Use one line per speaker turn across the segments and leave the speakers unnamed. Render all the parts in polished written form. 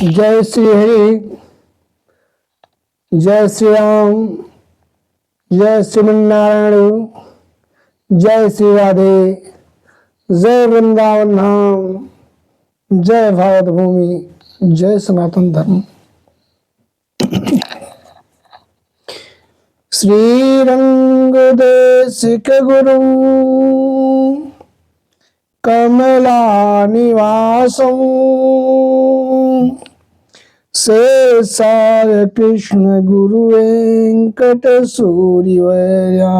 जय श्री हरि, जय श्री राम, जय श्रीमन्नारायण, जय श्री राधे, जय वृंदावन धाम, जय भारत भूमि, जय सनातन धर्म। श्रीरंग देशिक गुरु कमला निवासं शेषाय कृष्ण गुरु वेंकट सूर्यवर्या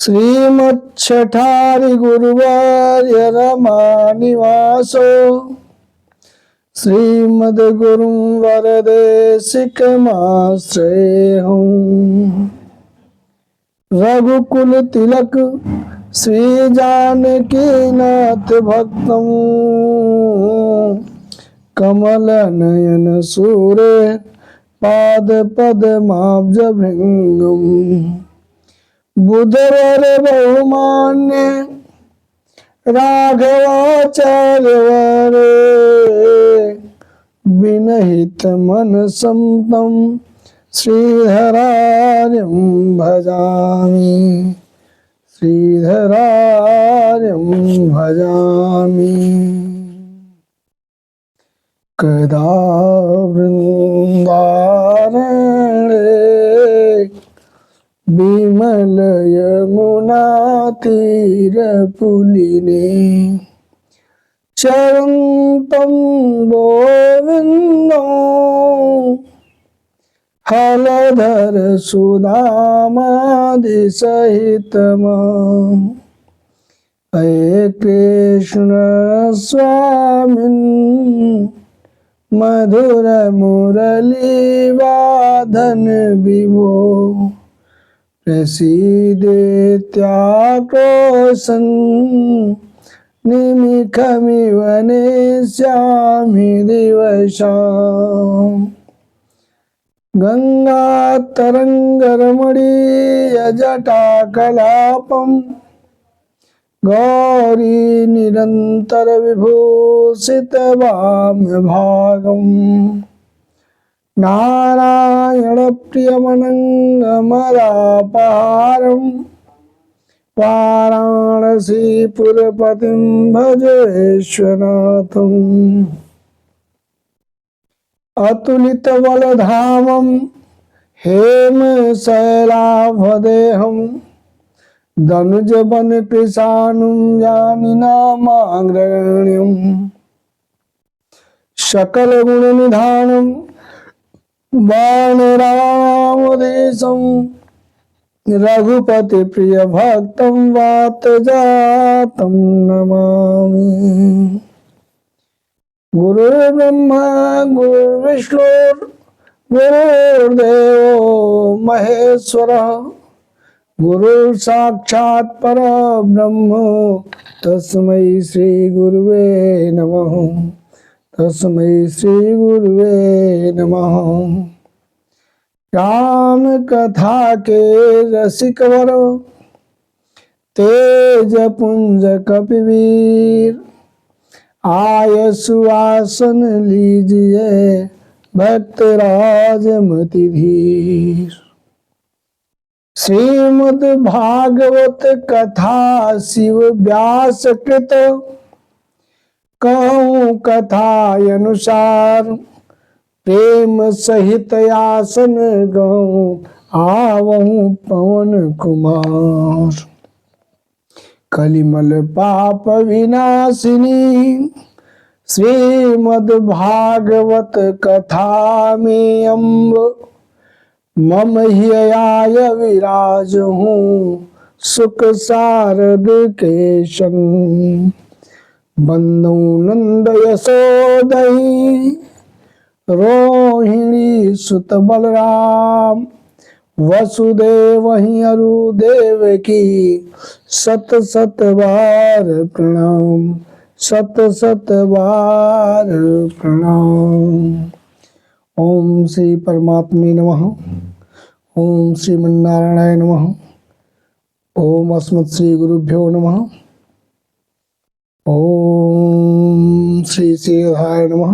श्रीमच्छठारि गुरुवर्य रमा निवासो श्रीमद गुरु वरदेशिकमाश्रयेऽहं रघुकुल तिलक श्री जानकी नाथ भक्तं कमल नयन सूर्य पाद पद्माब्ज भृंगम बुधवर बहुमान्य राघवाचार्य विनहित मन समतम श्रीधरार्यं भजामि, श्रीधरार्यं भजामि। कदा वृंदारण्ये विमल यमुना तीरपुलिने चरन्तं गोविन्दं हलधर सुदामादिसहितं हे कृष्ण स्वामिन् मधुर मुरली वादन विभो प्रसीदेत्याक्रोशं निमिषमिव नेष्यामि दिवसाम्। गंगातरंगरमणीयजटाकलापं गौरी निरंतर विभूषितवामभागं नारायण प्रियमनङ्गमदापहारं वाराणसीपुरपतिं भजे विश्वनाथम्। अतुलित बलधामं हेमशैलाभदेहं धनुजवन कृशानुं जानिनामाग्रगण्यं सकलगुणनिधानं वानरामदेशं रघुपति प्रिय भक्तं वातजातं नमामि। गुरुर्ब्रह्मा गुरुर्विष्णु गुरुर्देवो महेश्वरः गुरुर्साक्षात् परब्रह्म तस्मै श्री गुरुवे नमः, तस्मै श्री गुरुवे नमः। राम कथा के रसिकवर तेज पुंज कपिवीर आय सुवासन लीजिए भक्तराज मति धीर। श्रीमद् भागवत कथा शिव व्यास कृत कहूँ कथा अनुसार प्रेम सहित आसन गहूँ आवहूँ पवन कुमार। कलिमल पाप विनाशिनी श्रीमद् भागवत कथा में अम्ब मम हियाय विराज हूँ सुख सारद के संग। बंदो नंद यशोदई रोहिणी सुत बलराम वसुदेव अरुदेव की सत सत बार प्रणाम, सत सत बार प्रणाम। ओम श्री परमात्मे नमः, ओम श्रीमन्नारायणाय नमः, ओम अस्मत् श्री गुरुभ्यो नमः। ओम ओम श्री सीधाय नमः।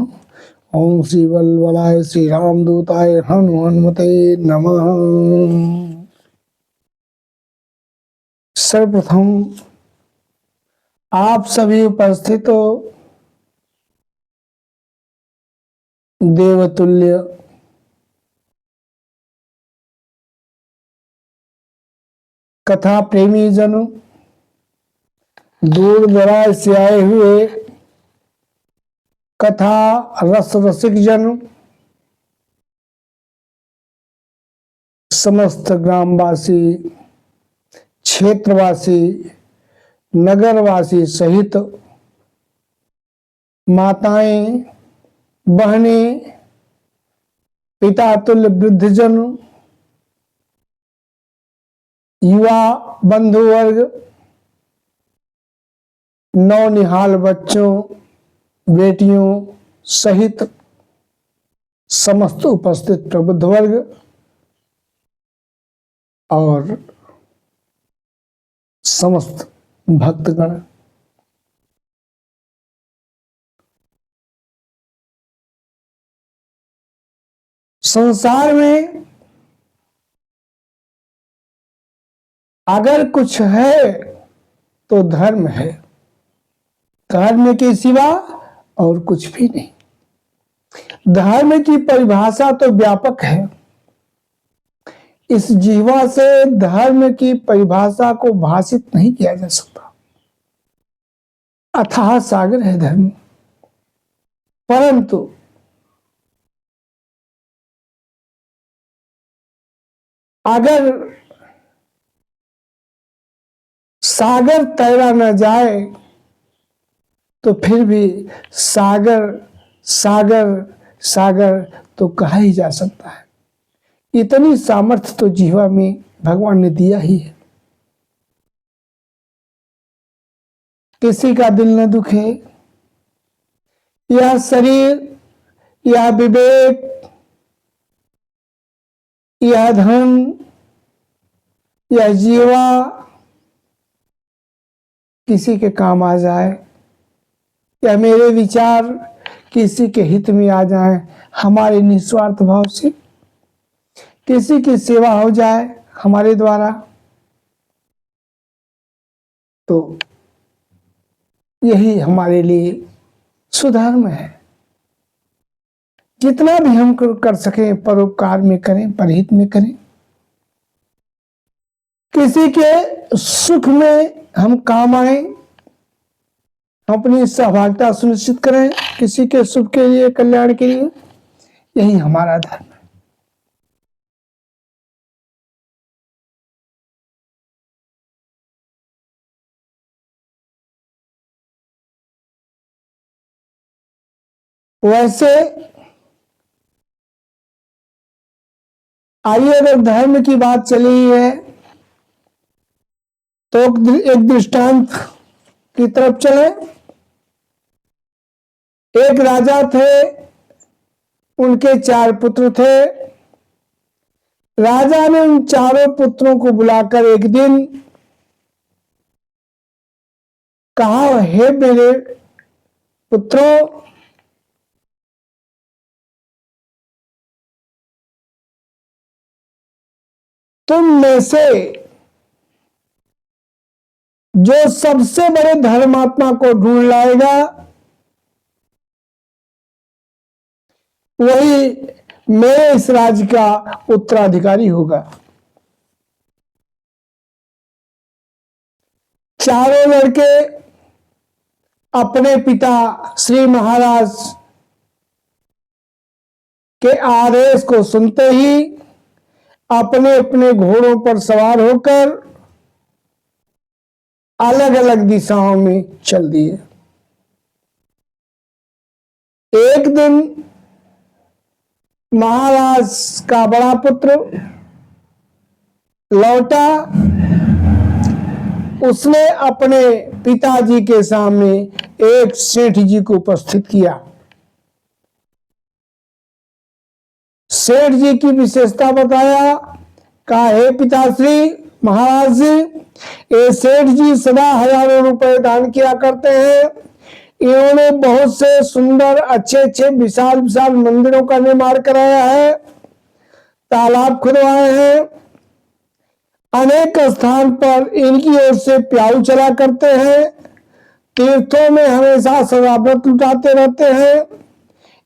ओम श्री बलबलाय श्री रामदूताय हनुमते नमः। सर्वप्रथम आप सभी उपस्थितों देवतुल्य कथा प्रेमी जनों, दूर दराज से आए हुए कथा रसिक जन, समस्त ग्रामवासी, क्षेत्रवासी, नगरवासी सहित माताएं, बहनें, पिता तुल्य वृद्धजन, युवा बंधु वर्ग, नौनिहाल बच्चों, बेटियों सहित समस्त उपस्थित प्रबुद्ध वर्ग और समस्त भक्तगण, संसार में अगर कुछ है तो धर्म है, धर्म के सिवा और कुछ भी नहीं। धर्म की परिभाषा तो व्यापक है, इस जीवा से धर्म की परिभाषा को भाषित नहीं किया जा सकता। अथाह सागर है धर्म, परंतु अगर सागर तैरा न जाए तो फिर भी सागर सागर सागर तो कहा ही जा सकता है। इतनी सामर्थ्य तो जीवा में भगवान ने दिया ही है। किसी का दिल न दुखे, यह शरीर, यह विवेक, यह धन, यह जीवा किसी के काम आ जाए, या मेरे विचार किसी के हित में आ जाए, हमारे निस्वार्थ भाव से किसी की सेवा हो जाए हमारे द्वारा, तो यही हमारे लिए सुधर्म है। जितना भी हम कर सकें परोपकार में करें, परहित में करें। किसी के सुख में हम काम आए, अपनी सहभागिता सुनिश्चित करें किसी के सुख के लिए, कल्याण के लिए, यही हमारा धर्म है। वैसे आइए, अगर धर्म की बात चली है तो एक दृष्टांत की तरफ चले। एक राजा थे, उनके 4 पुत्र थे। राजा ने उन चारों पुत्रों को बुलाकर एक दिन कहा, हे मेरे पुत्रों, तुम में से जो सबसे बड़े धर्मात्मा को ढूंढ लाएगा वही मेरे इस राज्य का उत्तराधिकारी होगा। चारों लड़के अपने पिता श्री महाराज के आदेश को सुनते ही अपने अपने घोड़ों पर सवार होकर अलग अलग दिशाओं में चल दिए। एक दिन महाराज का बड़ा पुत्र लौटा, उसने अपने पिताजी के सामने एक सेठ जी को उपस्थित किया। सेठ जी की विशेषता बताया, कहा, हे पिताश्री महाराज जी, ये सेठ जी सदा हजारों रुपए दान किया करते हैं। इन्होंने बहुत से सुंदर अच्छे अच्छे विशाल विशाल मंदिरों का निर्माण कराया है, तालाब खुदवाए हैं, अनेक स्थान पर इनकी ओर से प्याऊ चला करते हैं, तीर्थों में हमेशा सदाव्रत लुटाते रहते हैं,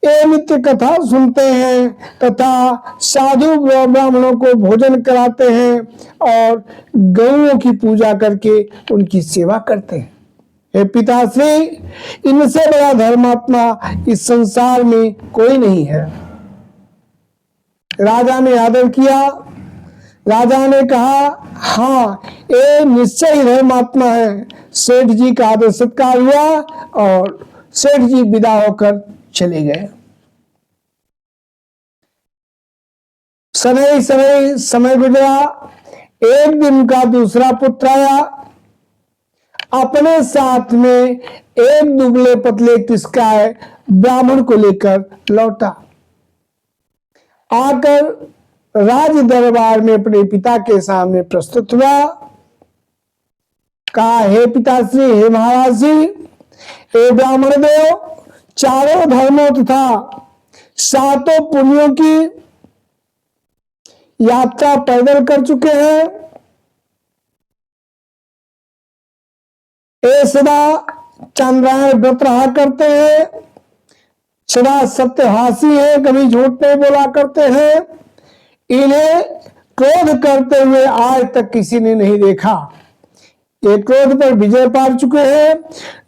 ये नित्य कथा सुनते हैं तथा साधु ब्राह्मणों को भोजन कराते हैं और गौओं की पूजा करके उनकी सेवा करते हैं। हे पिताश्री, इनसे बड़ा धर्मात्मा इस संसार में कोई नहीं है। राजा ने आदर किया। राजा ने कहा, हाँ, ये निश्चय ही धर्मात्मा है। सेठ जी का आदर सत्कार हुआ और सेठ जी विदा होकर चले गए। समय गुजरा। एक दिन उनका दूसरा पुत्र आया, अपने साथ में एक दुबले पतले किसकाय ब्राह्मण को लेकर लौटा। आकर राज दरबार में अपने पिता के सामने प्रस्तुत हुआ। कहा, हे पिताश्री, हे महाराज जी, हे ब्राह्मण देव, चारों धर्मों तथा सातों पुण्यों की यात्रा पैदल कर चुके हैं। ये सदा चंद्रायण व्रत रहा करते हैं, सदा सत्यभाषी है, कभी झूठ नहीं बोला करते हैं। इन्हें क्रोध करते हुए आज तक किसी ने नहीं देखा। ये क्रोध पर विजय पा चुके हैं।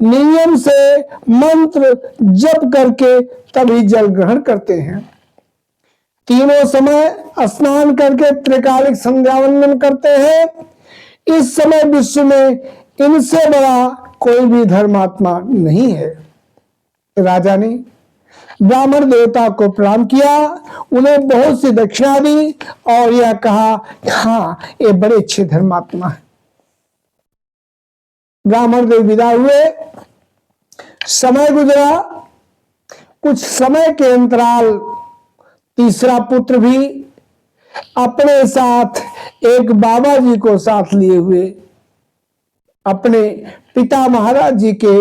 नियम से मंत्र जप करके तभी जल ग्रहण करते हैं। तीनों समय स्नान करके त्रिकालिक संध्या वंदन करते हैं। इस समय विश्व में इनसे बड़ा कोई भी धर्मात्मा नहीं है। राजा ने ब्राह्मण देवता को प्रणाम किया, उन्हें बहुत सी दक्षिणा दी और यह कहा, हाँ, ये बड़े अच्छे धर्मात्मा है। ब्राह्मण देव विदा हुए। समय गुजरा। कुछ समय के अंतराल तीसरा पुत्र भी अपने साथ एक बाबा जी को साथ लिए हुए अपने पिता महाराज जी के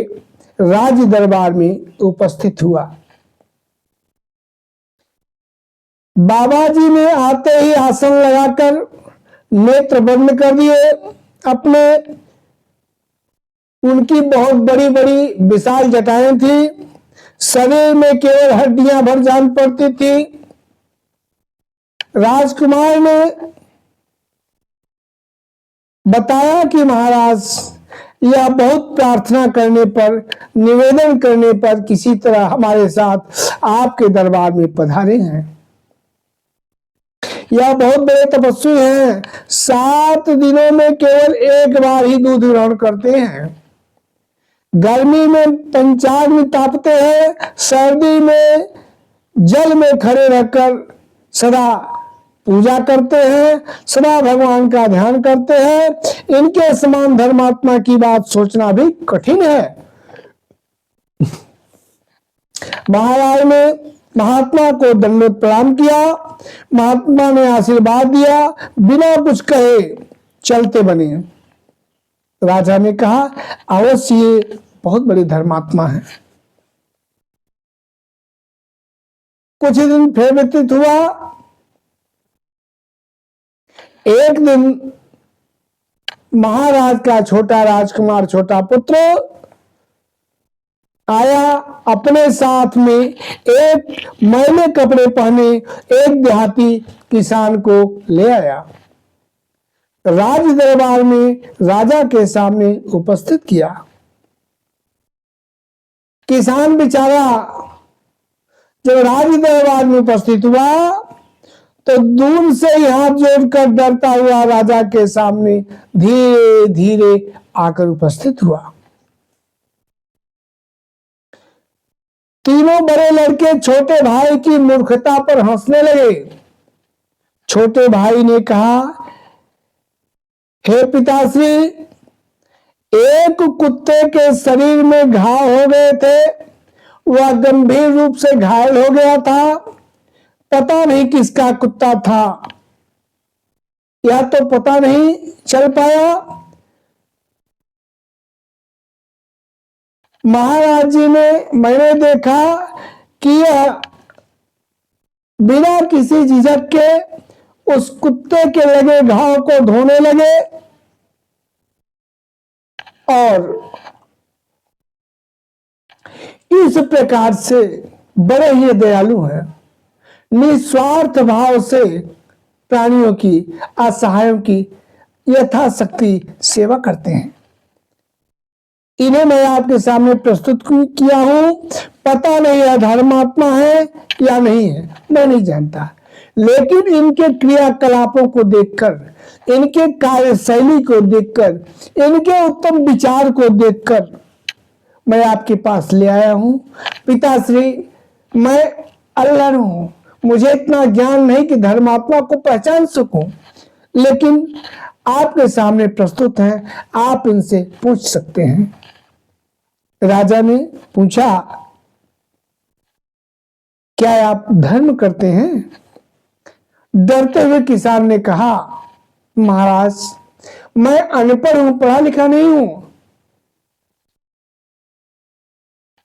राज दरबार में उपस्थित हुआ। बाबा जी ने आते ही आसन लगाकर नेत्र बंद कर दिए अपने। उनकी बहुत बड़ी बड़ी विशाल जटाएं थी, शरीर में केवल हड्डियां भर जान पड़ती थी। राजकुमार ने बताया कि महाराज, यह बहुत प्रार्थना करने पर, निवेदन करने पर किसी तरह हमारे साथ आपके दरबार में पधारे हैं। यह बहुत बड़े तपस्वी हैं। 7 दिनों में केवल एक बार ही दूध ग्रहण करते हैं। गर्मी में पंचाग्नि तापते हैं, सर्दी में जल में खड़े रहकर सदा पूजा करते हैं, सदा भगवान का ध्यान करते हैं। इनके समान धर्मात्मा की बात सोचना भी कठिन है। महाराज ने महात्मा को दंडवत प्रणाम किया। महात्मा ने आशीर्वाद दिया, बिना कुछ कहे चलते बने। राजा ने कहा, अवश्य ये बहुत बड़े धर्मात्मा है। कुछ दिन फिर व्यतीत हुआ। एक दिन महाराज का छोटा राजकुमार, छोटा पुत्र आया। अपने साथ में एक मैले कपड़े पहने एक देहाती किसान को ले आया। राज दरबार में राजा के सामने उपस्थित किया। किसान बेचारा जब राज दरबार में उपस्थित हुआ तो दूर से ही हाथ जोड़कर डरता हुआ राजा के सामने धीरे धीरे आकर उपस्थित हुआ। तीनों बड़े लड़के छोटे भाई की मूर्खता पर हंसने लगे। छोटे भाई ने कहा, हे पिताश्री, एक कुत्ते के शरीर में घाव हो गए थे, वह गंभीर रूप से घायल हो गया था। पता नहीं किसका कुत्ता था, यह तो पता नहीं चल पाया। महाराज जी ने, मैंने देखा कि यह बिना किसी झिझक के उस कुत्ते के लगे घाव को धोने लगे और इस प्रकार से बड़े ही दयालु हैं, निस्वार्थ भाव से प्राणियों की, असहायों की यथाशक्ति सेवा करते हैं। इन्हें मैं आपके सामने प्रस्तुत किया हूं। पता नहीं है धर्मात्मा है या नहीं है, मैं नहीं जानता, लेकिन इनके क्रियाकलापों को देखकर, इनके कार्यशैली को देखकर, इनके उत्तम विचार को देखकर मैं आपके पास ले आया हूं। पिताश्री, मैं अल्लड़ हूं, मुझे इतना ज्ञान नहीं कि धर्मात्मा को पहचान सकूं, लेकिन आपके सामने प्रस्तुत है, आप इनसे पूछ सकते हैं। राजा ने पूछा, क्या आप धर्म करते हैं? डरते हुए किसान ने कहा, महाराज, मैं अनपढ़ हूं, पढ़ा लिखा नहीं हूं,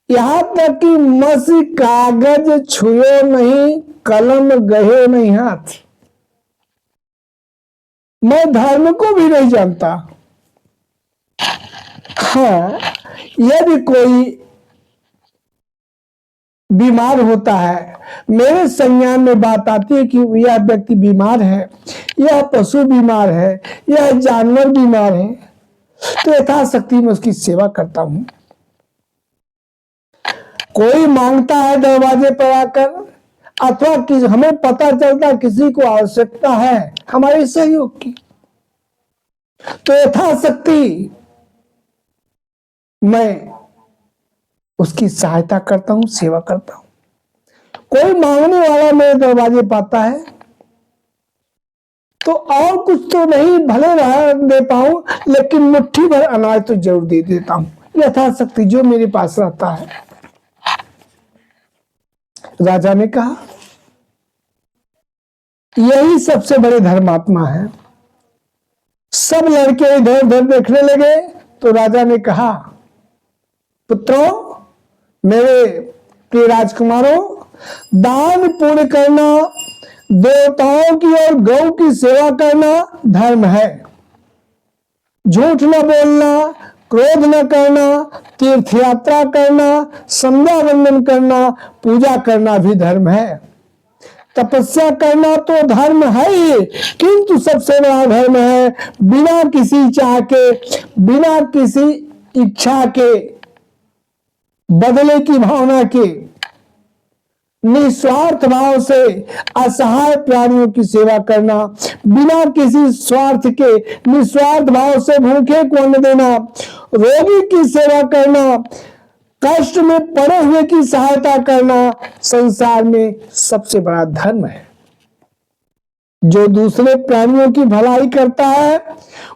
यहां तक कि मसी कागज छुए नहीं, कलम गहे नहीं हाथ, मैं धर्म को भी नहीं जानता। हाँ, यदि कोई बीमार होता है, मेरे संज्ञान में बात आती है कि यह व्यक्ति बीमार है, यह पशु बीमार है, यह जानवर बीमार है, तो यथाशक्ति में उसकी सेवा करता हूं। कोई मांगता है दरवाजे पर आकर, अथवा कि हमें पता चलता किसी को आवश्यकता है हमारे सहयोग की, तो यथाशक्ति मैं उसकी सहायता करता हूं, सेवा करता हूं। कोई मांगने वाला मेरे दरवाजे पर आता है तो और कुछ तो नहीं भले रह दे पाऊं, लेकिन मुट्ठी भर अनाज तो जरूर दे देता हूं, यथाशक्ति जो मेरे पास रहता है। राजा ने कहा, यही सबसे बड़े धर्मात्मा है। सब लड़के इधर उधर देखने लगे तो राजा ने कहा, पुत्रों, मेरे प्रिय राजकुमारों, दान पुण्य करना, देवताओं की और गौ की सेवा करना धर्म है। झूठ न बोलना, क्रोध न करना, तीर्थ यात्रा करना, संध्या वंदन करना, पूजा करना भी धर्म है। तपस्या करना तो धर्म है ही, किंतु सबसे बड़ा धर्म है बिना किसी चाह के, बिना किसी इच्छा के, बदले की भावना के, निस्वार्थ भाव से असहाय प्राणियों की सेवा करना, बिना किसी स्वार्थ के निस्वार्थ भाव से भूखे को अन्न देना, रोगी की सेवा करना, कष्ट में पड़े हुए की सहायता करना संसार में सबसे बड़ा धर्म है। जो दूसरे प्राणियों की भलाई करता है,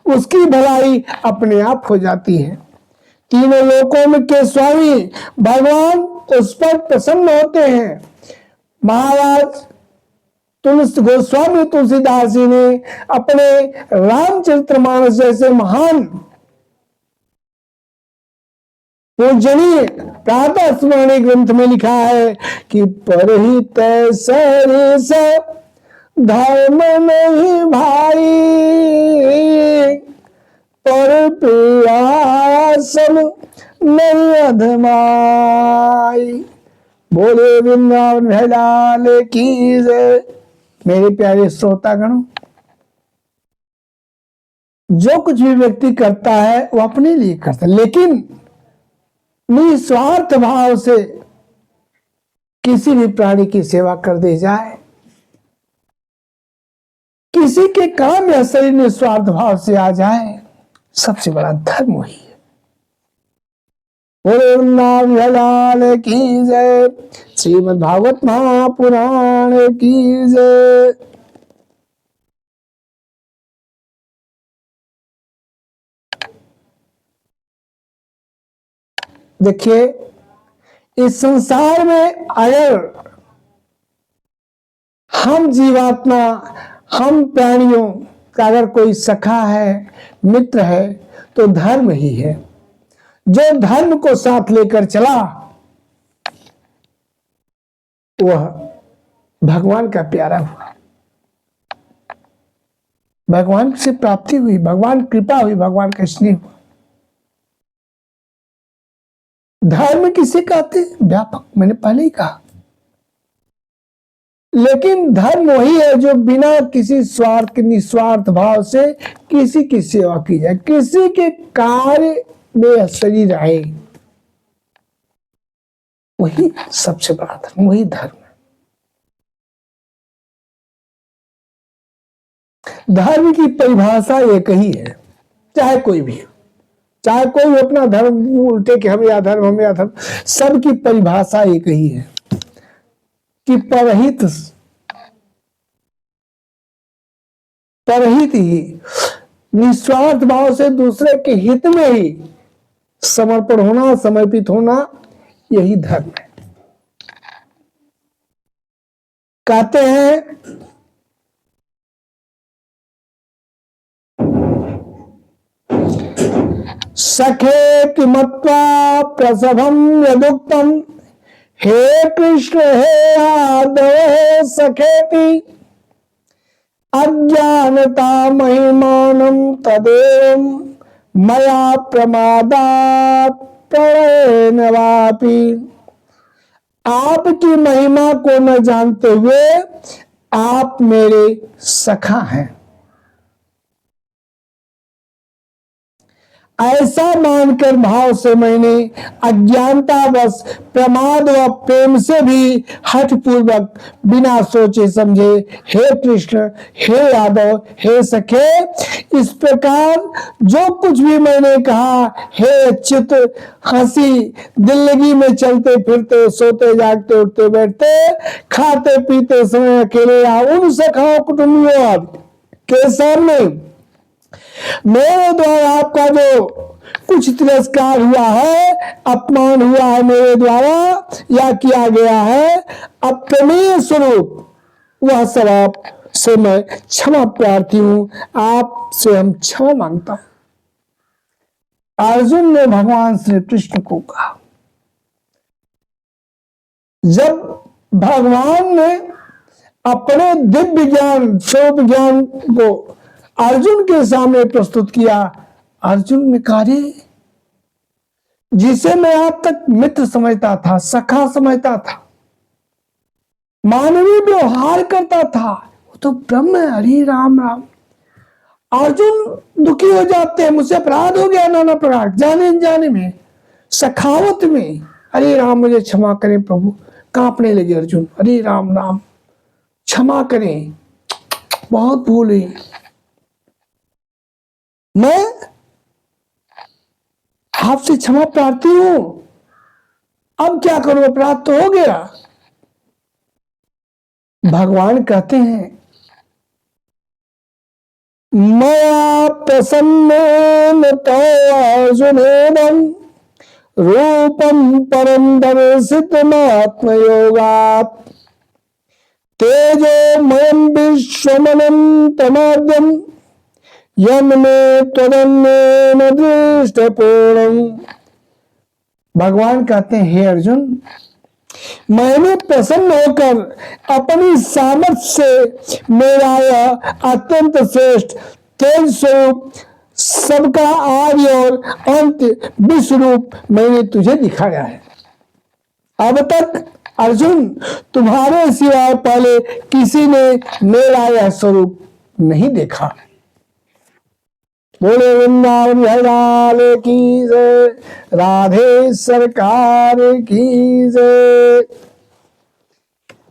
उसकी भलाई अपने आप हो जाती है। तीनों लोकों में के स्वामी भगवान उस पर प्रसन्न होते हैं। महाराज गोस्वामी तुलसीदास जी ने अपने रामचरितमानस जैसे महान पूजनीय प्रातः स्मरणीय ग्रंथ में लिखा है कि परहित सरिस धर्म नहीं भाई, पर प्रियासन नहीं अधमाई। बोले वृंदावन लाल की जय। मेरे प्यारे श्रोतागण, जो कुछ भी व्यक्ति करता है वो अपने लिए करता है, लेकिन निस्वार्थ भाव से किसी भी प्राणी की सेवा कर दे जाए, किसी के काम या शरीर निस्वार्थ भाव से आ जाए, सबसे बड़ा धर्म वही है। बोले लाल की जय। श्रीमद् भागवत महापुराण की जय। देखिए, इस संसार में अगर हम जीवात्मा, हम प्राणियों का अगर कोई सखा है, मित्र है, तो धर्म ही है। जो धर्म को साथ लेकर चला वह भगवान का प्यारा हुआ, भगवान से प्राप्ति हुई, भगवान कृपा हुई, भगवान का स्नेह हुआ। धर्म किसे कहते हैं? व्यापक, मैंने पहले ही कहा। लेकिन धर्म वही है जो बिना किसी स्वार्थ के, निस्वार्थ भाव से किसी की सेवा की जाए, किसी के कार्य में शरीर आए, वही सबसे बड़ा धर्म, वही धर्म है। धर्म की परिभाषा एक ही है, चाहे कोई भी, चाहे कोई अपना धर्म उल्टे कि हम या धर्म, हम या धर्म, सबकी परिभाषा एक ही है कि परहित ही, निस्वार्थ भाव से दूसरे के हित में ही समर्पण होना, समर्पित होना, यही धर्म है। कहते हैं सखेति मत्वा प्रसभम यदुक्तम, हे कृष्ण हे यादव हे सखेति, अज्ञानता महिमानं तदेव मया प्रमादात् प्रणयेन वापि। आपकी महिमा को न जानते हुए आप मेरे सखा हैं, ऐसा मानकर भाव से मैंने अज्ञानतावश, प्रमाद व प्रेम से भी हठपूर्वक बिना सोचे समझे हे कृष्ण हे यादव हे सखे, इस प्रकार जो कुछ भी मैंने कहा, हे अच्युत, हंसी जिंदगी में चलते फिरते, सोते जागते, उठते बैठते, खाते पीते समय अकेले या उन सखाओं कुटुंबियों के सामने मेरे द्वारा आपका जो कुछ तिरस्कार हुआ है, अपमान हुआ है मेरे द्वारा या किया गया है, अप्रमेय स्वरूप वह सब आप से मैं क्षमा प्रार्थी हूं, आपसे हम क्षमा मांगता हूं। अर्जुन ने भगवान श्री कृष्ण को कहा। जब भगवान ने अपने दिव्य ज्ञान, स्वरूप ज्ञान को अर्जुन के सामने प्रस्तुत किया, अर्जुन ने कहा, जिसे मैं अब तक मित्र समझता था, सखा समझता था, मानवीय व्यवहार करता था, वो तो ब्रह्म है। हरि राम राम। अर्जुन दुखी हो जाते हैं, मुझसे अपराध हो गया नाना प्रकार, जाने अनजाने में, सखावत में। हरि राम, मुझे क्षमा करें प्रभु। कांपने लगे अर्जुन, हरि राम राम, क्षमा करें, बहुत भूल हुई, मैं आपसे क्षमा प्रार्थी हूं, अब क्या करूं, अपराध तो हो गया। भगवान कहते हैं, मया प्रसन्नेन तव अर्जुनेदं रूपम परम दर्शितमात्मयोगात्, तेजोमयं विश्वमनन्तमाद्यं यन्मे त्वदन्येन दृष्टपूर्णम्। भगवान कहते हैं, हे अर्जुन, मैंने प्रसन्न होकर अपनी सामर्थ्य से मेरा यह अत्यंत श्रेष्ठ तेज स्वरूप, सबका आदि और अंत विश्वरूप मैंने तुझे दिखाया है। अब तक अर्जुन तुम्हारे सिवाय पहले किसी ने मेरा यह स्वरूप नहीं देखा। बोले वृंदावन लाल की जय, राधे सरकार की जय।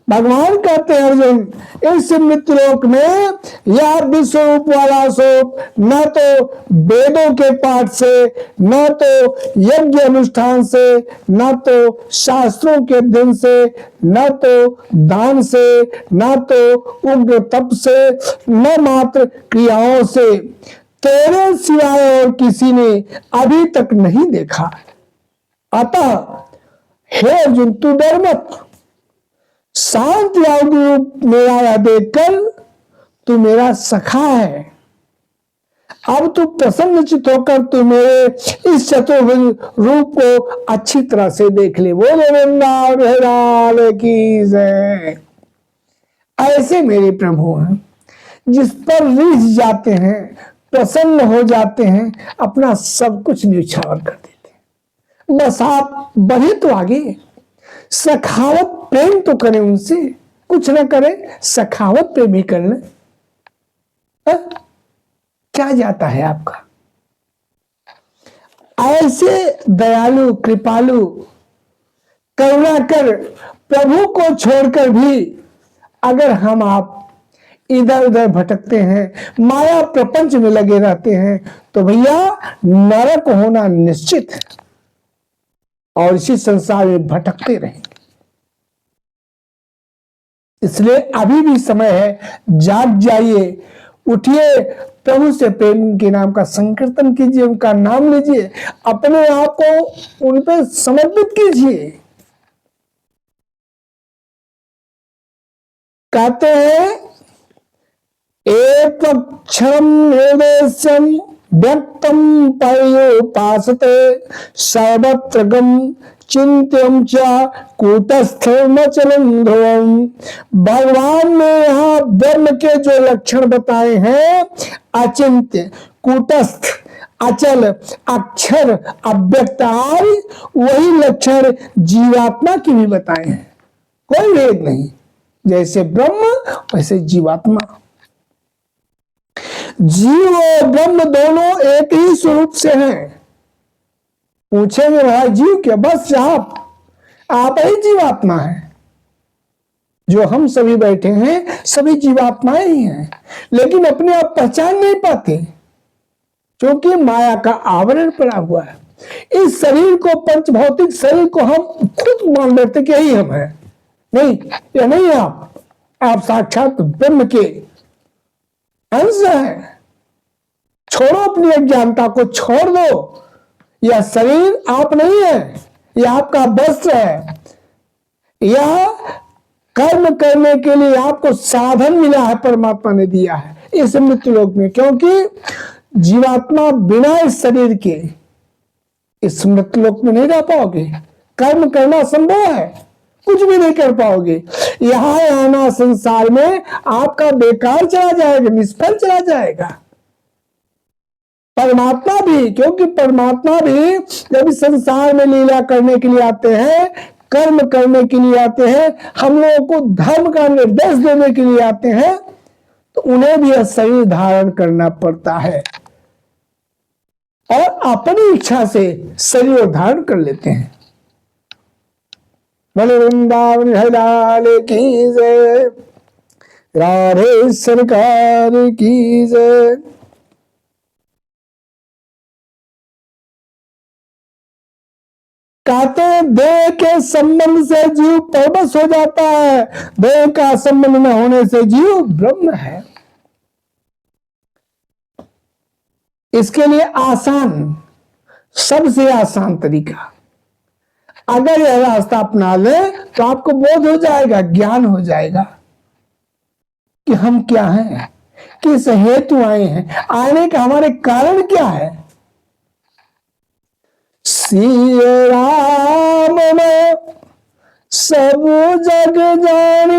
भगवान कहते हैं, अर्जुन, इस मृत्युलोक में यह विश्वरूप वाला स्वरूप न तो वेदों के पाठ से, न तो यज्ञ अनुष्ठान से, न तो शास्त्रों के अध्ययन से, न तो दान से, न तो उग्र तप से, न मात्र क्रियाओं से तेरे सिवाय और किसी ने अभी तक नहीं देखा। अतः हे अर्जुन, तू डर मत, शांत रूप मेरा यह देखकर तू मेरा सखा है। अब तू प्रसन्नचित होकर तू मेरे इस चतुर्भुज रूप को अच्छी तरह से देख ले। बोले वृंदावन की जय। ऐसे मेरे प्रभु हैं जिस पर रिझ जाते हैं, प्रसन्न हो जाते हैं, अपना सब कुछ न्यौछावर कर देते हैं। बस आप बढ़े तो आगे, सखावत प्रेम तो करें उनसे, कुछ न करें सखावत प्रेम ही कर लें। क्या जाता है आपका? ऐसे दयालु कृपालु करुणा कर प्रभु को छोड़कर भी अगर हम आप इधर उधर भटकते हैं, माया प्रपंच में लगे रहते हैं, तो भैया नरक होना निश्चित है और इसी संसार में भटकते रहेंगे। इसलिए अभी भी समय है, जाग जाइए, उठिए, प्रभु से प्रेम के नाम का संकीर्तन कीजिए, उनका नाम लीजिए, अपने आप को उन पर समर्पित कीजिए। कहते हैं एक क्षण निर्देशम व्यक्तम पर्युपासते सर्वत्र गम चिंत्यम च कूटस्थ न चलन ध्रुवम। भगवान ने यहाँ ब्रह्म के जो लक्षण बताए हैं, अचिंत्य, कूटस्थ, अचल, अक्षर, अव्यक्त, वही लक्षण जीवात्मा की भी बताए हैं। कोई भेद नहीं, जैसे ब्रह्म वैसे जीवात्मा। जीव और ब्रह्म दोनों एक ही स्वरूप से हैं। पूछेंगे भाई जीव क्या? बस आप ही जीवात्मा है। जो हम सभी बैठे हैं सभी जीवात्माएं ही हैं, लेकिन अपने आप पहचान नहीं पाते क्योंकि माया का आवरण पड़ा हुआ है। इस शरीर को, पंच भौतिक शरीर को हम खुद मान लेते कि यही हम हैं। नहीं, ये नहीं है आप साक्षात ब्रह्म के अंश हैं। छोड़ो अपनी अज्ञानता को, छोड़ दो। यह शरीर आप नहीं है, यह आपका वस्त्र है। यह कर्म करने के लिए आपको साधन मिला है, परमात्मा ने दिया है इस मृत्यु लोक में, क्योंकि जीवात्मा बिना इस शरीर के इस मृत्यु लोक में नहीं रह पाओगे। कर्म करना संभव है, कुछ भी नहीं कर पाओगे। यहां आना संसार में आपका बेकार चला जाएगा, निष्फल चला जाएगा। परमात्मा भी, क्योंकि परमात्मा भी जब इस संसार में लीला करने के लिए आते हैं, कर्म करने के लिए आते हैं, हम लोगों को धर्म का निर्देश देने के लिए आते हैं, तो उन्हें भी यह शरीर धारण करना पड़ता है और अपनी इच्छा से शरीर धारण कर लेते हैं। बोले वृंदावन लाल की जय, राधे सरकार की जय। कहते हैं देह के संबंध से जीव परवश हो जाता है, देह का संबंध न होने से जीव ब्रह्म है। इसके लिए आसान, सबसे आसान तरीका, अगर यह रास्ता अपना ले तो आपको बोध हो जाएगा, ज्ञान हो जाएगा कि हम क्या हैं, किस हेतु आए हैं, आने का हमारे कारण क्या है। सिया राम में सब जग जानी,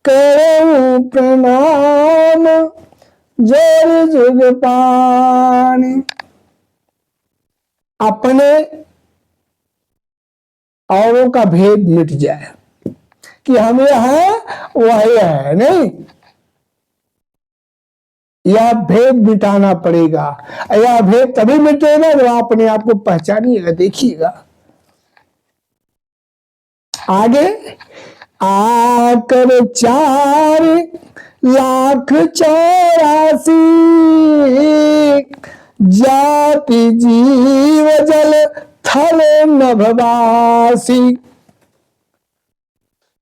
करूं प्रणाम जोर जुग पानी। अपने औरों का भेद मिट जाए कि हम यह है वह है, नहीं, यह भेद मिटाना पड़ेगा। यह भेद तभी मिटेगा जब आप अपने आप को पहचानिएगा। देखिएगा आगे, आकर 4,84,000 जाति जीव जल थल नभवासी,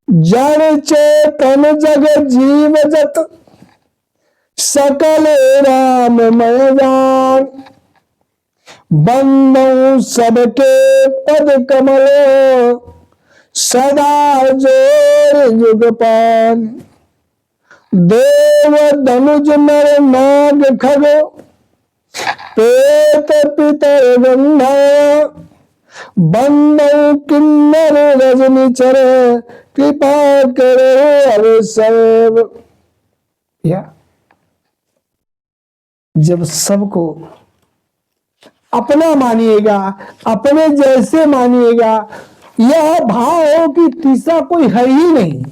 जड़ चेतन जग जीव जत सकल राम मैदान। बंदों सबके पद कमल सदा जोर जुग पान। देव धनुज नर नाग खग पेत पितर गंधा बंदौ किन्नर रजनी चर कृपा करो अवसर। या जब सबको अपना मानिएगा, अपने जैसे मानिएगा, यह भाव हो कि तीसरा कोई है ही नहीं,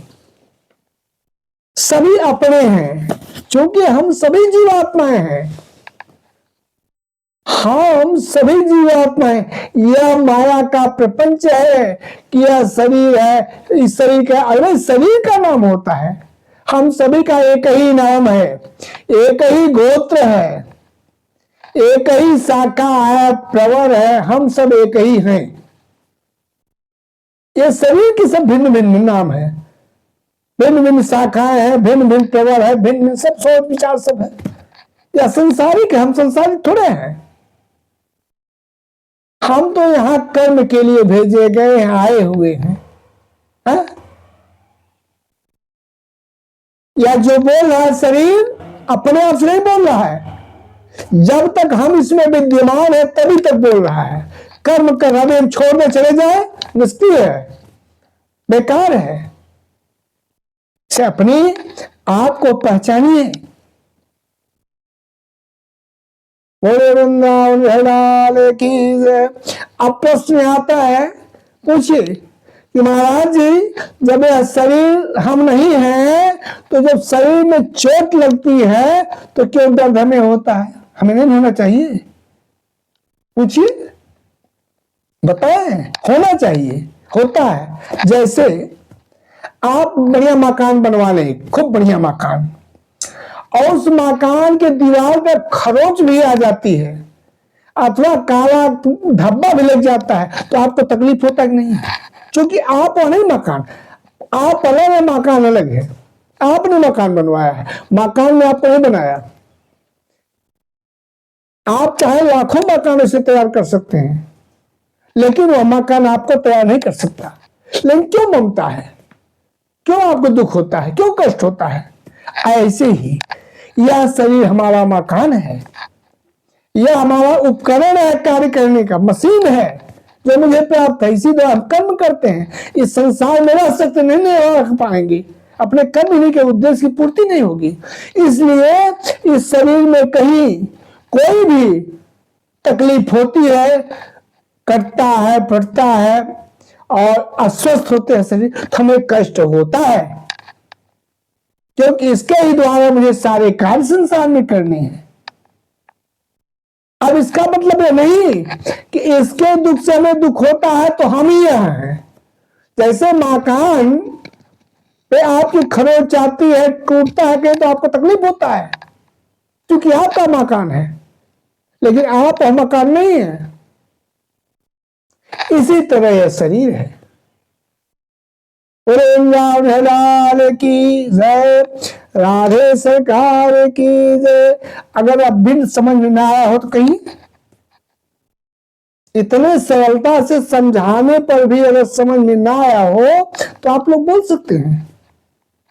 सभी अपने हैं, क्योंकि हम सभी जीवात्माएं हैं। हम सभी जीवात्माएं, यह माया का प्रपंच है कि यह शरीर है, इस शरीर का, अरे शरीर का नाम होता है, हम सभी का एक ही नाम है, एक ही गोत्र है, एक ही शाखा है, प्रवर है, हम सब एक ही हैं। ये शरीर की सब भिन्न भिन्न नाम है, भिन्न भिन्न शाखाएं हैं, भिन्न भिन्न प्रवर है, भिन्न भिन्न सब सोच विचार सब है। या संसारिक है, हम संसारिक थोड़े हैं। हम तो यहां कर्म के लिए भेजे गए हैं, आए हुए हैं, है? या जो बोल रहा है शरीर अपने आप से नहीं बोल रहा है, जब तक हम इसमें विद्यमान है तभी तक बोल रहा है। कर्म कर रहे हम छोड़ने चले जाए निष्क्रिय है, बेकार है। से अपनी आप को पहचानिए। बोले वृंदावन की जय। अब प्रश्न आता है, पूछिए कि महाराज जी जब यह शरीर हम नहीं हैं, तो जब शरीर में चोट लगती है तो क्यों दर्द हमें होता है? हमें नहीं होना चाहिए? पूछिए, बताएं। होना चाहिए, होता है। जैसे आप बढ़िया मकान बनवा लें, खूब बढ़िया मकान, और उस मकान के दीवार पर खरोंच भी आ जाती है अथवा काला धब्बा भी लग जाता है, तो आपको तकलीफ होता है कि नहीं? क्योंकि आप नहीं मकान, आप अलग है, मकान अलग है। आपने मकान बनवाया है, मकान ने आपको नहीं बनाया। आप चाहे लाखों मकान इसे तैयार कर सकते हैं, लेकिन वह मकान आपको तैयार नहीं कर सकता। लेकिन क्यों ममता है, क्यों आपको दुख होता है, क्यों कष्ट होता है? ऐसे ही यह शरीर हमारा मकान है, यह हमारा उपकरण है, कार्य करने का मशीन है जो मुझे प्राप्त है। इसी द्वारा हम कर्म करते हैं। इस संसार में रह सकते नहीं रख पाएंगे, अपने कर्म ही के उद्देश्य की पूर्ति नहीं होगी। इसलिए इस शरीर में कहीं कोई भी तकलीफ होती है, कटता है, फटता है और अस्वस्थ होते हैं शरीर, तो हमें कष्ट होता है, क्योंकि इसके ही द्वारा मुझे सारे कार्य संसार में करने हैं। अब इसका मतलब यह नहीं कि इसके दुख से हमें दुख होता है तो हम ही यहां हैं। जैसे मकान पे आपकी खरोंच आती है, टूटता है तो आपको तकलीफ होता है, क्योंकि आपका मकान है, लेकिन आप मकान नहीं है। इसी तरह यह शरीर है। लाल की जय, राधे सरकार की जय। अगर अब भी समझ में ना आया हो तो कहीं, इतने सरलता से समझाने पर भी अगर समझ में ना आया हो तो आप लोग बोल सकते हैं,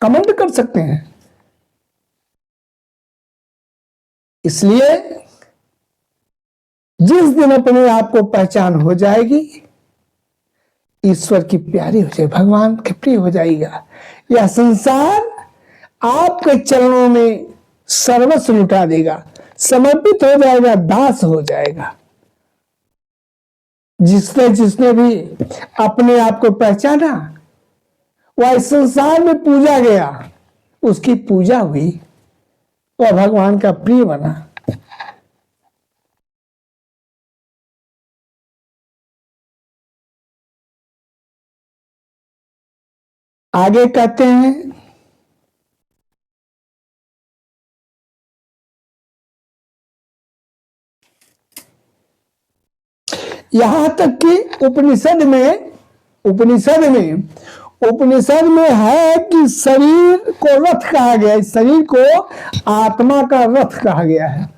कमेंट कर सकते हैं। इसलिए जिस दिन अपने आप को पहचान हो जाएगी, ईश्वर की प्यारी हो जाए, भगवान के प्रिय हो जाएगा, यह संसार आपके चरणों में सर्वस्व लुटा देगा, समर्पित हो जाएगा, दास हो जाएगा। जिसने जिसने भी अपने आप को पहचाना वह इस संसार में पूजा गया, उसकी पूजा हुई, वह भगवान का प्रिय बना। आगे कहते हैं, यहां तक कि उपनिषद में है कि शरीर को रथ कहा गया है, शरीर को आत्मा का रथ कहा गया है,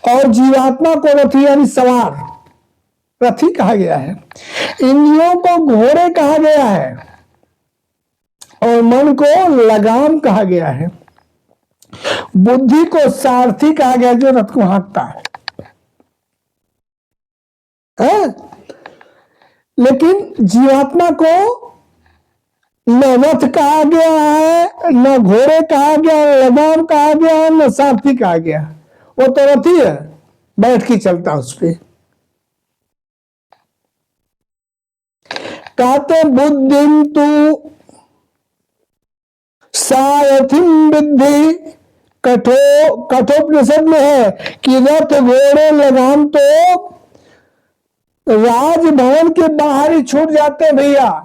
और जीवात्मा को रथी यानी सवार, रथी कहा गया है। इंद्रियों को घोड़े कहा गया है, और मन को लगाम कहा गया है। बुद्धि को सारथी कहा गया जो रथ को हाँकता है? लेकिन जीवात्मा को न रथ कहा गया है, न घोड़े कहा गया, न लगाम कहा गया, न सारथी कहा गया। वो तो रथ ही है, बैठ के चलता उस पे। कहते बुद्धिम तू सारथिम विद्धि, कठोपनिषद में है कि रथ घोड़े लगाम तो राजभवन के बाहर ही छूट जाते हैं भैया।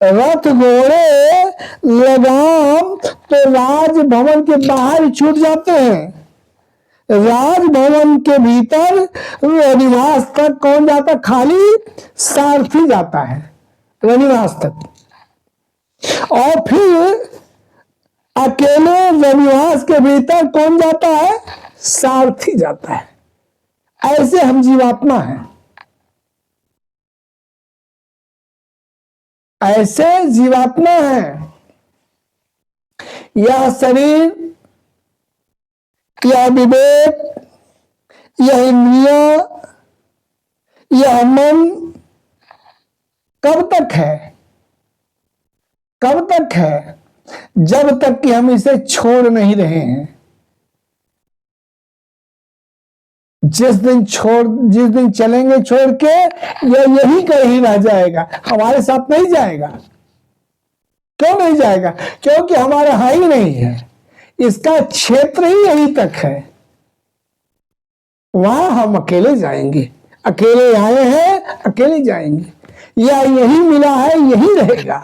रथ घोड़े लगाम तो राजभवन के बाहर ही छूट जाते हैं। राजभवन के भीतर रनिवास तक कौन जाता? खाली सारथी जाता है रनिवास तक। और फिर अकेले रनिवास के भीतर कौन जाता है? सारथी जाता है। ऐसे हम जीवात्मा हैं, ऐसे जीवात्मा हैं। यह शरीर, यह विवेक, यह इंद्रियां, यह मन कब तक है? कब तक है? जब तक कि हम इसे छोड़ नहीं रहे हैं। जिस दिन चलेंगे छोड़ के, यह यही कहीं रह जाएगा, हमारे साथ नहीं जाएगा। क्यों नहीं जाएगा? क्योंकि हमारा है ही नहीं है, इसका क्षेत्र ही यहीं तक है। वहां हम अकेले जाएंगे, अकेले आए हैं, अकेले जाएंगे। या यही मिला है, यही रहेगा।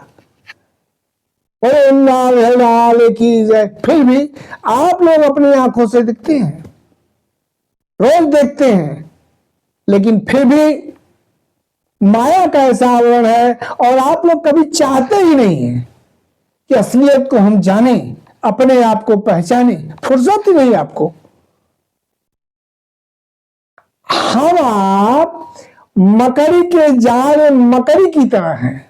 की जाए। फिर भी आप लोग अपनी आंखों से दिखते हैं, रोज देखते हैं, लेकिन फिर भी माया का ऐसा आवरण है। और आप लोग कभी चाहते ही नहीं है कि असलियत को हम जाने, अपने आप को पहचाने। फुर्सत ही नहीं आपको। हम आप मकड़ी के जाल में मकड़ी की तरह हैं।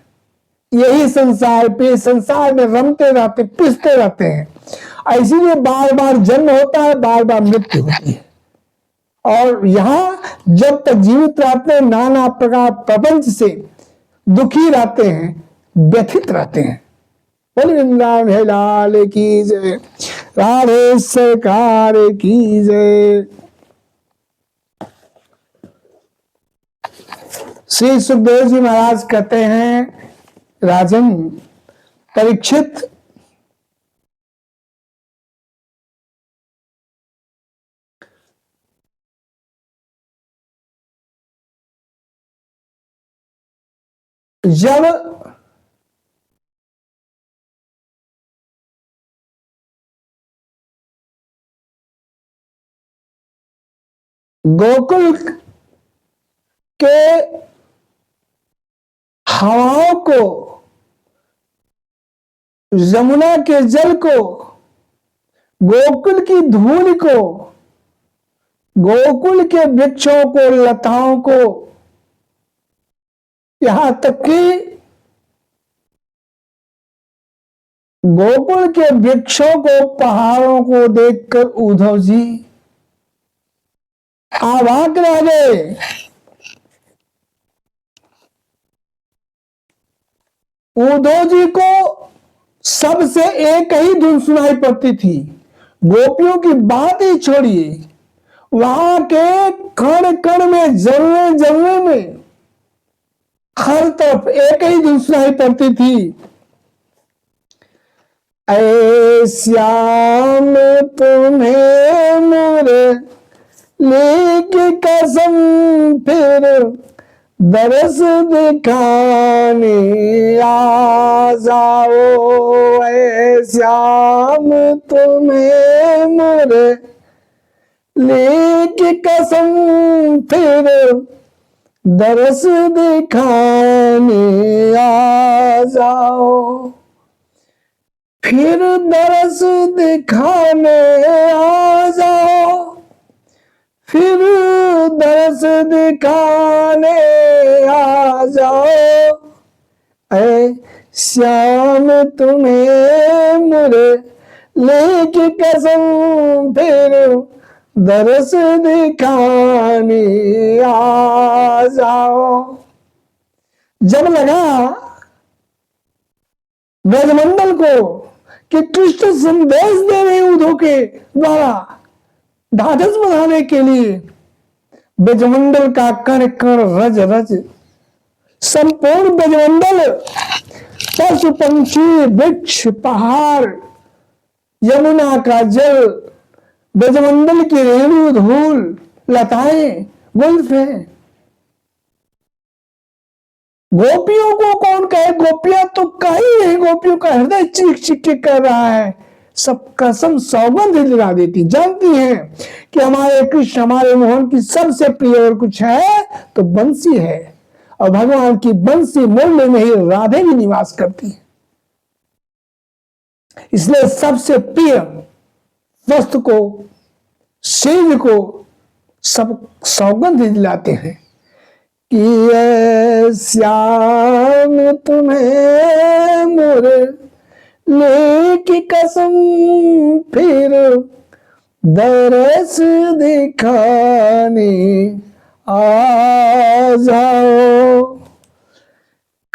यही संसार पे, संसार में रमते रहते, पिसते रहते हैं। इसीलिए बार बार जन्म होता है, बार बार मृत्यु होती है। और यहां जब तक जीवित रहते हैं, नाना प्रकार प्रपंच से दुखी रहते हैं, व्यथित रहते हैं। बोलिए वृंदावन लाल की जय, राधे सरकार की जय। श्री सुखदेव जी महाराज कहते हैं, राजन परीक्षित, जब गोकुल के हवाओं को, यमुना के जल को, गोकुल की धूल को, गोकुल के वृक्षों को, लताओं को, यहां तक कि गोकुल के वृक्षों को, पहाड़ों को देखकर उद्धव जी अवाक रह गए। उद्धव जी को सबसे एक ही धुन सुनाई पड़ती थी। गोपियों की बात ही छोड़िए, वहां के कण कण में, जलने जलने में, हर तरफ एक ही धुन सुनाई पड़ती थी। ऐ श्याम तुम्हें मोरे लेके कसम फिर दरस दिखाने आ जाओ। ऐ श्याम तुम्हें मोरे लेके कसम फिर दरस दिखाने आ जाओ। फिर दरस दिखाने आ जाओ, फिर दरस दिखाने आ जाओ। ऐ श्याम तुम्हें मुरली की कसम फिर दरस दिखाने आ जाओ। जब लगा ब्रजमंडल को कि कृष्ण संदेश दे रहे उद्धव के द्वारा ढाढ़स बढ़ाने के लिए, ब्रजमंडल का कण कण रज रज, संपूर्ण ब्रजमंडल, पशु पंछी वृक्ष पहाड़, यमुना का जल, ब्रजमंडल की रेणु धूल लताएं गुल्फें, गोपियों को कौन कहे, गोपियां तो कहीं नहीं, गोपियों का हृदय चीख चीख के कर रहा है, सब कसम सौगंध दिला देती, जानती हैं कि हमारे कृष्ण हमारे मोहन की सबसे प्रिय और कुछ है तो बंसी है, और भगवान की बंसी मुरली में ही राधे भी निवास करती है। इसलिए सबसे प्रिय वस्तु को, शिव को सब सौगंध दिलाते हैं कि श्याम तुम्हें मुरली की कसम फिर दरस दिखाने आ जाओ।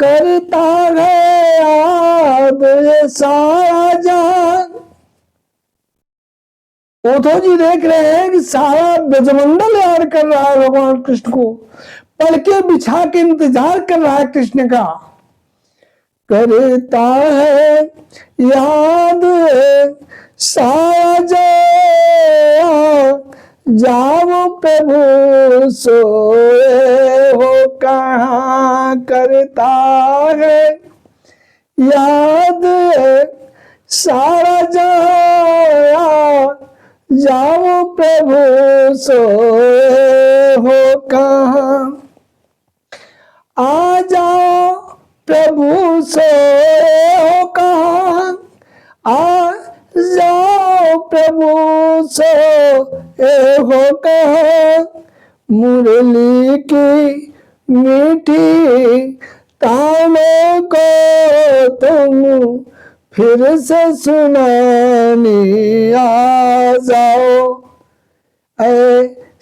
करता है याद सारा जान। उद्धव जी देख रहे हैं कि सारा ब्रजमंडल याद कर रहा है भगवान कृष्ण को, पलके बिछा के इंतजार कर रहा है कृष्ण का। करता है याद सारा जाओ प्रभु सोए हो कहाँ। करता है याद सारा जाओ प्रभु सोए हो कहाँ। आ जाओ प्रभु सोए हो कहाँ, आ जाओ प्रभु सोए हो कहाँ। मुरली की मीठी तानों को तुम फिर से सुनाने आ जाओ। ऐ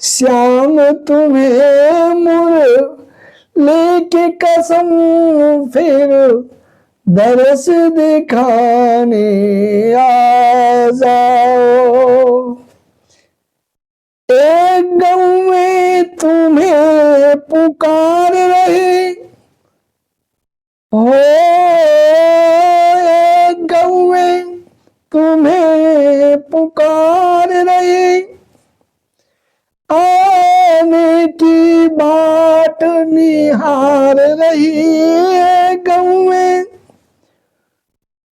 श्याम तुम्हें मुरली की कसम फिर दरस दिखाने आ जाओ। एक गऊ में तुम्हें पुकार रहे हो, एक गऊ में तुम्हें पुकार रहे, आने की बाट निहार रही। गऊ में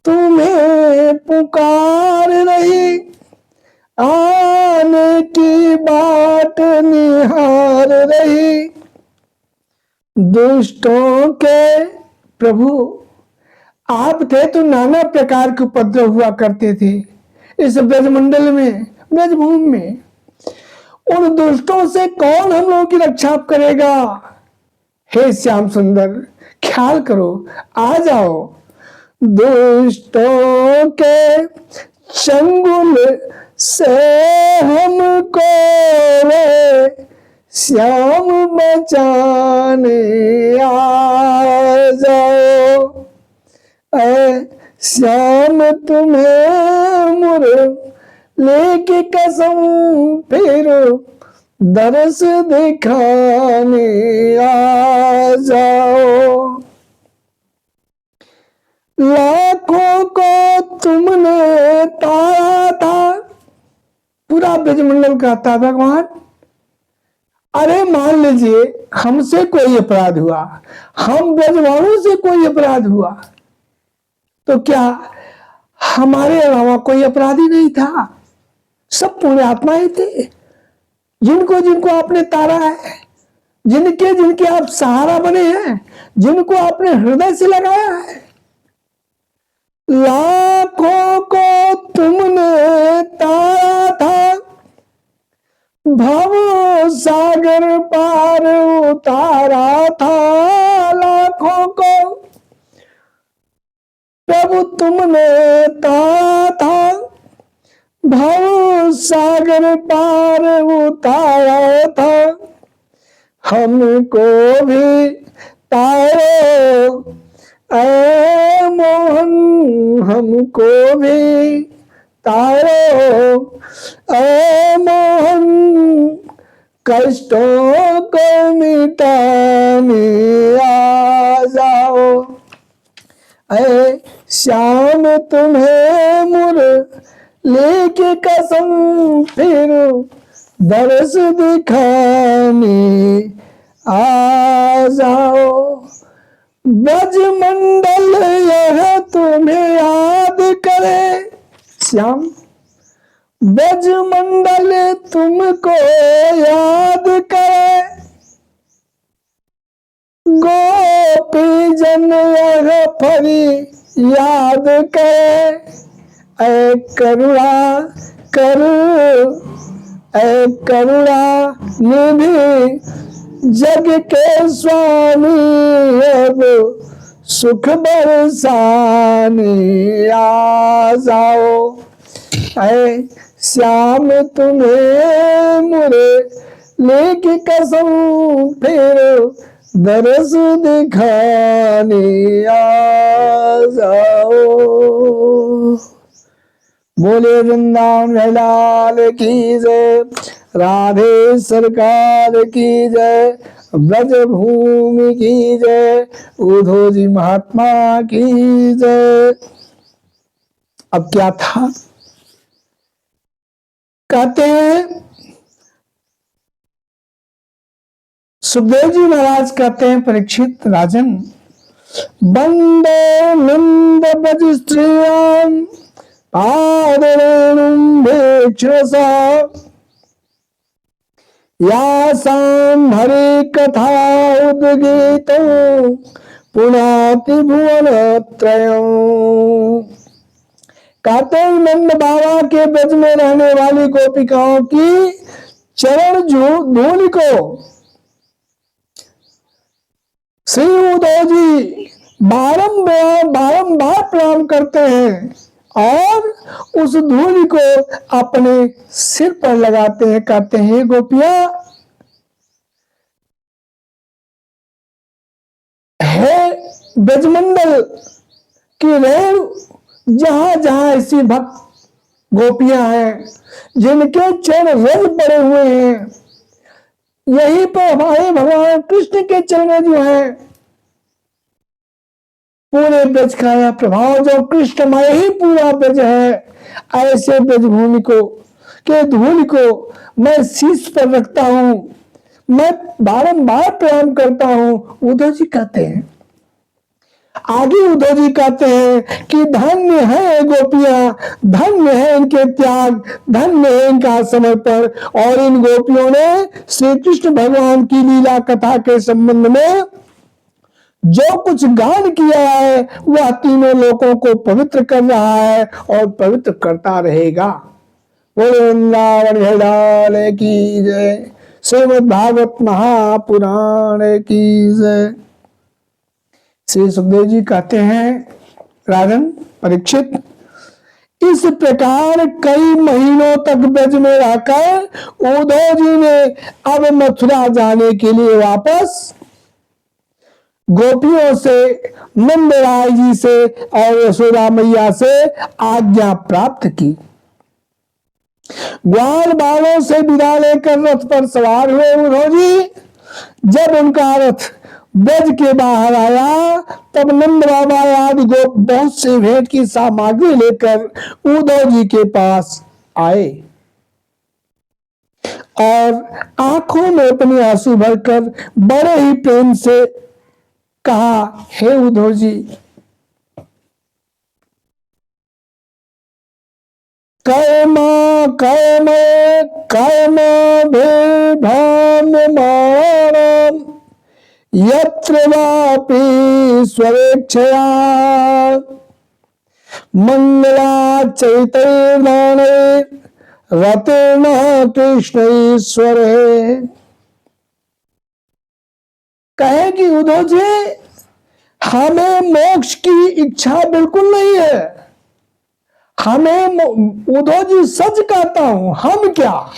तुम्हें पुकार रही, आने की बाट निहार रही। दुष्टों के प्रभु आप थे तो नाना प्रकार के उपद्रव हुआ करते थे इस ब्रजमंडल में, ब्रजभूमि में। उन दुष्टों से कौन हम लोगों की रक्षा करेगा। हे श्याम सुंदर ख्याल करो, आ जाओ। दुष्टों के चंगुल से हमको रे श्याम बचाने आ जाओ। ऐ श्याम तुम्हें मुरली की कसम फिर दरस दिखाने आ जाओ। लाखों को तुमने तारा था, पूरा ब्रजमंडल कहता भगवान अरे मान लीजिए हमसे कोई अपराध हुआ, हम ब्रजवानों से कोई अपराध हुआ, तो क्या हमारे अलावा कोई अपराधी नहीं था। सब पुण्यात्मा ही थे, जिनको जिनको आपने तारा है, जिनके जिनके आप सहारा बने हैं, जिनको आपने हृदय से लगाया है। लाखों को तुमने तारा था, भव सागर पार उतारा था। लाखों को प्रभु तुमने तारा था, भव सागर पार उतारा था, हमको भी तारो ऐ मोहन, हमको भी तारो ऐ मोहन, कष्टों को मिटाने आ जाओ। ऐ श्याम तुम्हें मुरली की कसम, फिर दर्श दिखाने आ जाओ। ब्रज मंडल यह तुम्हें याद करे, श्याम ब्रज मंडल तुमको याद करे, गोपी जन यह फरी याद करे, ऐ करुणा कर, ऐ करुणा निधि जग के स्वामी, अब सुख बरसाने आ जाओ। ऐ श्याम तुम्हें मुरली की कसम, फिर दर्श दिखाने आ जाओ। बोले वृंदावन लाल की जय, राधे सरकार की जय, ब्रज भूमि की जय, उद्धव जी महात्मा की जय। अब क्या था, कहते हैं सुखदेव जी महाराज कहते हैं, परीक्षित राजन, वंदे नंद ब्रज स्त्रियां पादरेणुं भिक्षसा, यासां हरि कथा उद्गीतं पुनाति भुवनत्रयं। कहते हैं नंद बाबा के ब्रज में रहने वाली गोपिकाओं की चरण धूलि को श्री उद्धव जी बारंबार प्रणाम करते हैं और उस धूलि को अपने सिर पर लगाते हैं। कहते हैं गोपियां, है ब्रजमंडल की रेणु, जहां जहां ऐसी भक्त गोपियां हैं जिनके चरण रंग पड़े हुए हैं, यहीं पर हमारे भगवान कृष्ण के चरण जो है, पूरे ब्रज का यह प्रभाव जो कृष्णमय ही पूरा ब्रज है, ऐसे ब्रज भूमि को के धूल को मैं शीश पर रखता हूं, मैं बारंबार प्रणाम करता हूं। उद्धव जी कहते हैं, आगे उद्धव जी कहते हैं कि धन्य है गोपियां, धन्य है इनके त्याग, धन्य है इनका समर्पण। और इन गोपियों ने श्री कृष्ण भगवान की लीला कथा के संबंध में जो कुछ गान किया है, वह तीनों लोगों को पवित्र कर रहा है और पवित्र करता रहेगा। वृंदावन की जय, श्रीमद् भागवत महापुराण की जय। श्री सुखदेव जी कहते हैं, राजन परीक्षित, इस प्रकार कई महीनों तक ब्रज में रहकर उद्धव जी ने अब मथुरा जाने के लिए वापस गोपियों से, नंदराय जी से और यशोदा मैया से आज्ञा प्राप्त की। ग्वाल बालों से विदा लेकर रथ पर सवार हुए उद्धव जी। जब उनका रथ ब्रज के बाहर आया, तब नंद बाबा आदि गोप बहुत से भेंट की सामग्री लेकर उद्धव जी के पास आए और आंखों में अपने आंसू भरकर बड़े ही प्रेम से कहा, हे उद्धव जी, कर्म कर्म कर्म भेभाम्यमानम् यत्र वापि स्वेच्छया मंगलाचरितैर्नानैर्रतेन कृष्ण ईश्वरे। कहे कि उद्धव जी, हमें मोक्ष की इच्छा बिल्कुल नहीं है। हमें, उद्धव जी सच कहता हूं, हम क्या,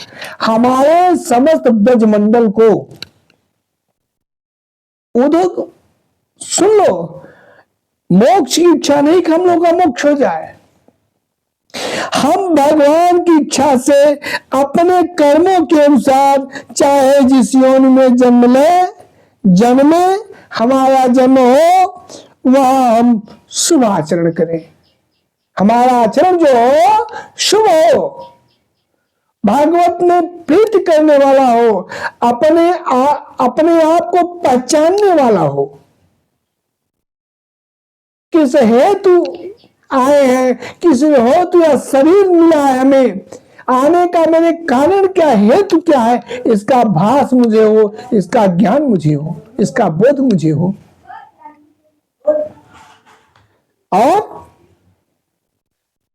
हमारे समस्त ब्रजमंडल को, उद्धव सुन लो, मोक्ष की इच्छा नहीं कि हम लोग का मोक्ष हो जाए। हम भगवान की इच्छा से अपने कर्मों के अनुसार चाहे जिस योनि में जन्मे हमारा जन्म हो, वहां हम शुभ आचरण करें, हमारा आचरण जो हो शुभ हो, भागवत में प्रीति करने वाला हो, अपने आप को पहचानने वाला हो। किस हेतु आए हैं, किस हेतु या शरीर मिला है हमें, आने का मेरे कारण क्या, हेतु क्या है, इसका भास मुझे हो, इसका ज्ञान मुझे हो, इसका बोध मुझे हो। और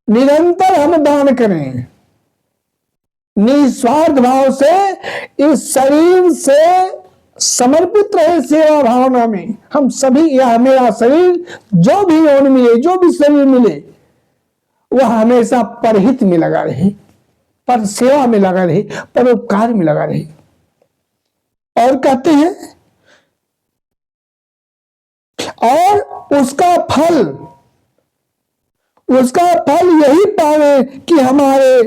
निरंतर हम दान करें, निस्वार्थ भाव से इस शरीर से समर्पित रहे सेवा भावना में। हम सभी, यह मेरा शरीर जो भी योनि मिले, जो भी शरीर मिले, वह हमेशा परहित में लगा रहे, पर सेवा में लगा रहे, परोपकार में लगा रहे। और कहते हैं, और उसका फल यही पावे कि हमारे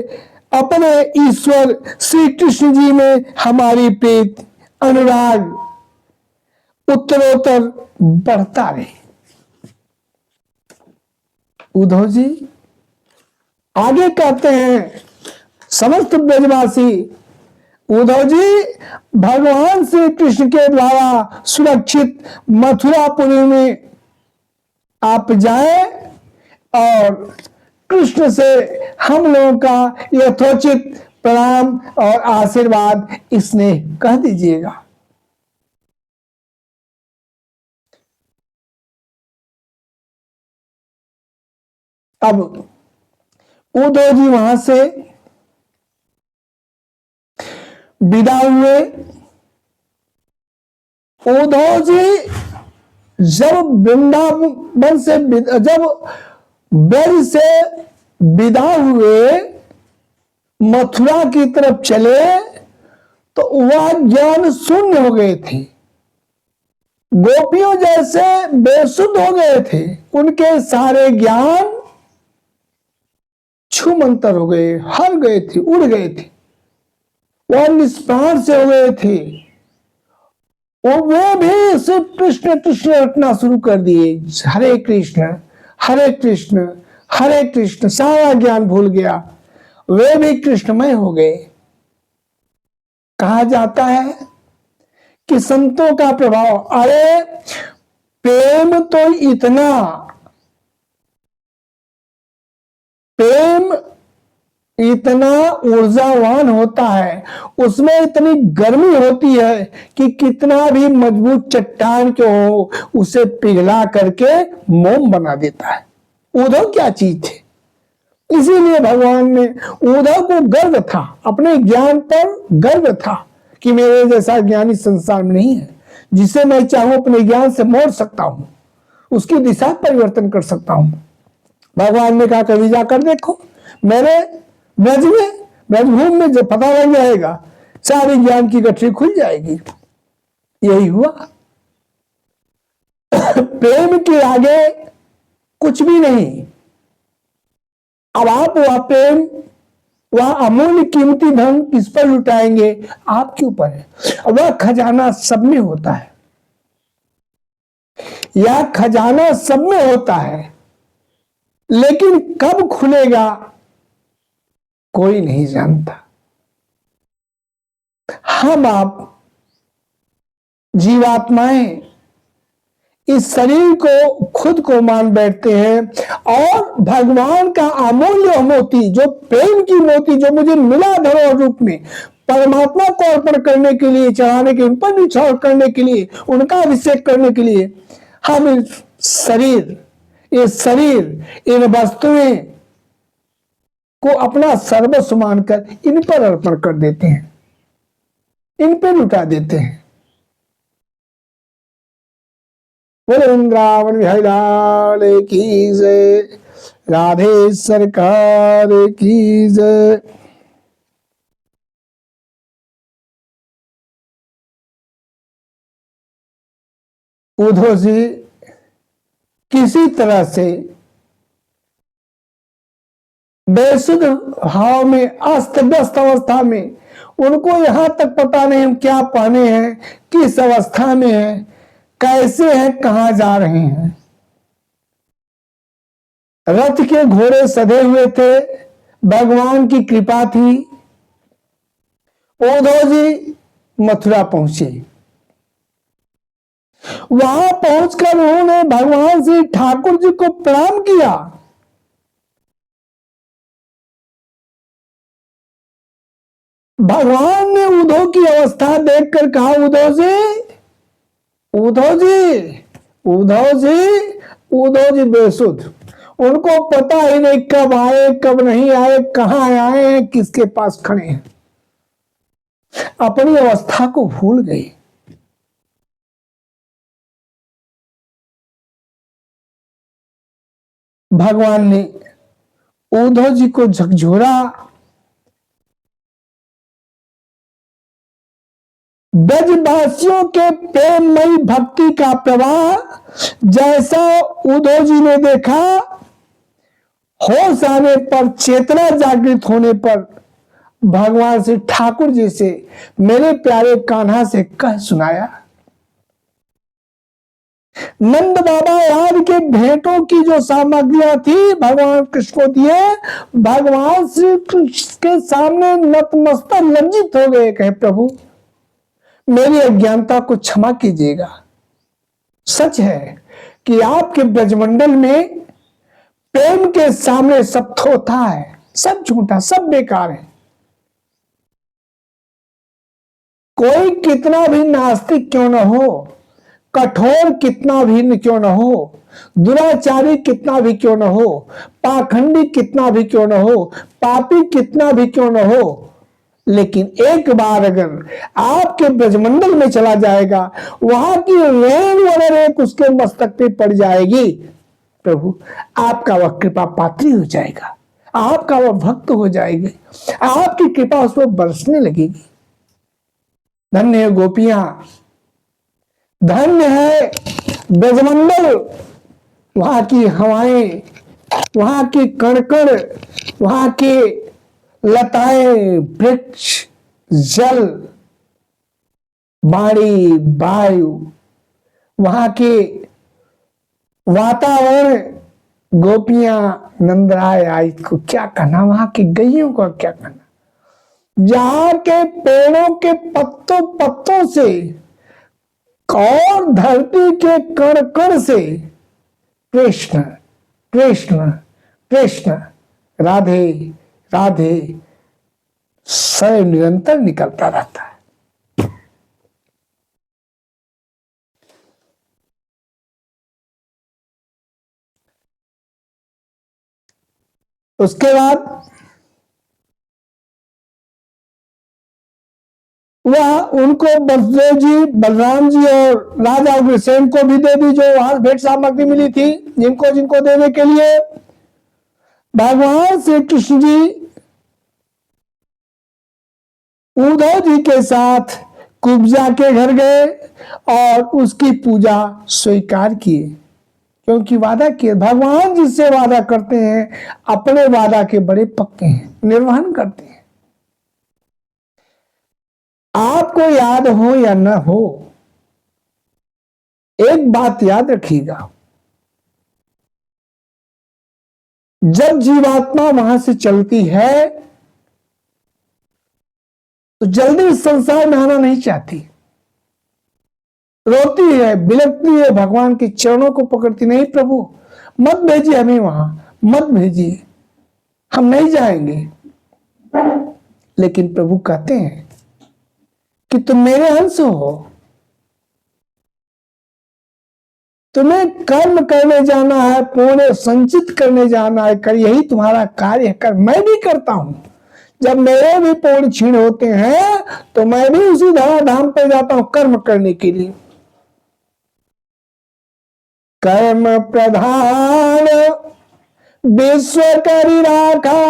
अपने ईश्वर श्री कृष्ण जी में हमारी प्रीति, अनुराग उत्तरोत्तर बढ़ता रहे। उद्धव जी आगे कहते हैं, समस्त ब्रजवासी, उद्धव जी भगवान श्री कृष्ण के द्वारा सुरक्षित मथुरापुरी में आप जाएं और कृष्ण से हम लोगों का यथोचित प्रणाम और आशीर्वाद स्नेह कह दीजिएगा। अब उद्धव जी वहां से विदा हुए। उद्धव जी जब वृंदावन से, जब ब्रज से विदा हुए, मथुरा की तरफ चले, तो वह ज्ञान शून्य हो गए थे, गोपियों जैसे बेसुध हो गए थे, उनके सारे ज्ञान छूमंतर हो गए, हर गए थे, उड़ गए थे, वह निष्प्राण से हो गए थे। और वे भी सिर्फ कृष्ण कृष्ण रटना शुरू कर दिए, हरे कृष्ण हरे कृष्ण हरे कृष्ण, सारा ज्ञान भूल गया, वे भी कृष्णमय हो गए। कहा जाता है कि संतों का प्रभाव, अरे प्रेम तो प्रेम इतना ऊर्जावान होता है, उसमें इतनी गर्मी होती है कि कितना भी मजबूत चट्टान क्यों हो, उसे पिघला करके मोम बना देता है। उद्धव क्या चीज थे, इसीलिए भगवान ने, उद्धव को गर्व था, अपने ज्ञान पर गर्व था कि मेरे जैसा ज्ञानी संसार में नहीं है, जिसे मैं चाहूं अपने ज्ञान से मोड़ सकता हूं, उसकी दिशा परिवर्तन कर सकता हूं। भगवान ने कहा कभी जाकर देखो, मेरे ब्रजभूमि में जब पता लग जाएगा, सारी ज्ञान की गठरी खुल जाएगी। यही हुआ। प्रेम के आगे कुछ भी नहीं। अब आप वह प्रेम, वह अमूल्य कीमती धन किस पर लुटाएंगे, आपके ऊपर है। वह खजाना सब में होता है, यह खजाना सब में होता है, लेकिन कब खुलेगा कोई नहीं जानता। हम आप जीवात्माएं इस शरीर को खुद को मान बैठते हैं, और भगवान का अमूल्य मोती, जो प्रेम की मोती जो मुझे मिला धरोहर रूप में, परमात्मा को अर्पण करने के लिए, चढ़ाने के, उन पर निछावर करने के लिए, उनका अभिषेक करने के लिए, हम इस शरीर इन वस्तुएं को अपना सर्वस्व मानकर इन पर अर्पण कर देते हैं, इन पर लुटा देते हैं। वृंदावन बिहारी लाल की जय, राधे सरकार की जय। उद्धव जी किसी तरह से बेसुध भाव में, अस्त व्यस्त अवस्था में, उनको यहां तक पता नहीं हम क्या पहने हैं, किस अवस्था में है, कैसे हैं, कहां जा रहे हैं। रथ के घोड़े सधे हुए थे, भगवान की कृपा थी। उद्धव जी मथुरा पहुंचे। वहां पहुंचकर उन्होंने भगवान श्री ठाकुर जी को प्रणाम किया। भगवान ने उद्धव की अवस्था देखकर कहा, उद्धव जी, उद्धव जी, उद्धव जी, उद्धव जी बेसुध, उनको पता ही नहीं कब आए कब नहीं आए, कहां आए हैं, किसके पास खड़े हैं, अपनी अवस्था को भूल गए। भगवान ने उद्धव जी को झकझोरा। ब्रजवासियों के प्रेममयी भक्ति का प्रवाह जैसा उद्धव जी ने देखा, होश आने पर, चेतना जागृत होने पर भगवान श्री ठाकुर जी से, मेरे प्यारे कान्हा से कह सुनाया। नंद बाबा आदि के भेंटों की जो सामग्रियां थी भगवान कृष्ण को दिए। भगवान श्री कृष्ण के सामने नतमस्तक लज्जित हो गए, कहे प्रभु मेरी अज्ञानता को क्षमा कीजिएगा। सच है कि आपके ब्रजमंडल में प्रेम के सामने सब थोथा है, सब झूठा, सब बेकार है। कोई कितना भी नास्तिक क्यों न हो, कठोर कितना भी क्यों न हो, दुराचारी कितना भी क्यों न हो, पाखंडी कितना भी क्यों न हो, पापी कितना भी क्यों न हो, लेकिन एक बार अगर आपके ब्रजमंडल में चला जाएगा, वहां की रेण अगर एक उसके मस्तक पे पड़ जाएगी, प्रभु आपका वह कृपा पात्री हो जाएगा, आपका वह भक्त हो जाएगी, आपकी कृपा उस पर बरसने लगेगी। धन्य गोपियां, धन्य है ब्रजमंडल, वहां की हवाएं, वहां की कणकण, वहां की लताएं, वृक्ष, जल, वाणी, वायु, वहां के वातावरण, गोपियां, नंदराय आई को क्या कहना, वहां की गैयों का क्या कहना, जहां के पेड़ों के पत्तों पत्तों से और धरती के कण कण से कृष्ण कृष्ण कृष्ण, राधे राधे स्वयं निरंतर निकलता रहता है। उसके बाद वह उनको बलदेव जी, बलराम जी और राजा अग्रसेन को भी दे दी, जो वहां भेंट सामग्री मिली थी, जिनको जिनको देने के लिए भगवान श्री कृष्ण जी उद्धव जी के साथ कुब्जा के घर गए और उसकी पूजा स्वीकार किए, क्योंकि वादा किए। भगवान जिससे वादा करते हैं अपने वादा के बड़े पक्के हैं, निर्वहन करते हैं। आपको याद हो या न हो, एक बात याद रखिएगा, जब जीवात्मा वहां से चलती है तो जल्दी इस संसार में आना नहीं चाहती, रोती है, बिलखती है, भगवान के चरणों को पकड़ती, नहीं प्रभु मत भेजिए हमें वहां, मत भेजिए, हम नहीं जाएंगे। लेकिन प्रभु कहते हैं कि तुम मेरे अंश हो, तुम्हें कर्म करने जाना है, पुण्य संचित करने जाना है, कर यही तुम्हारा कार्य है, कर मैं भी करता हूं। जब मेरे भी पुण्य क्षीण होते हैं तो मैं भी उसी धराधाम पे जाता हूं कर्म करने के लिए। कर्म प्रधान विश्व करी राखा।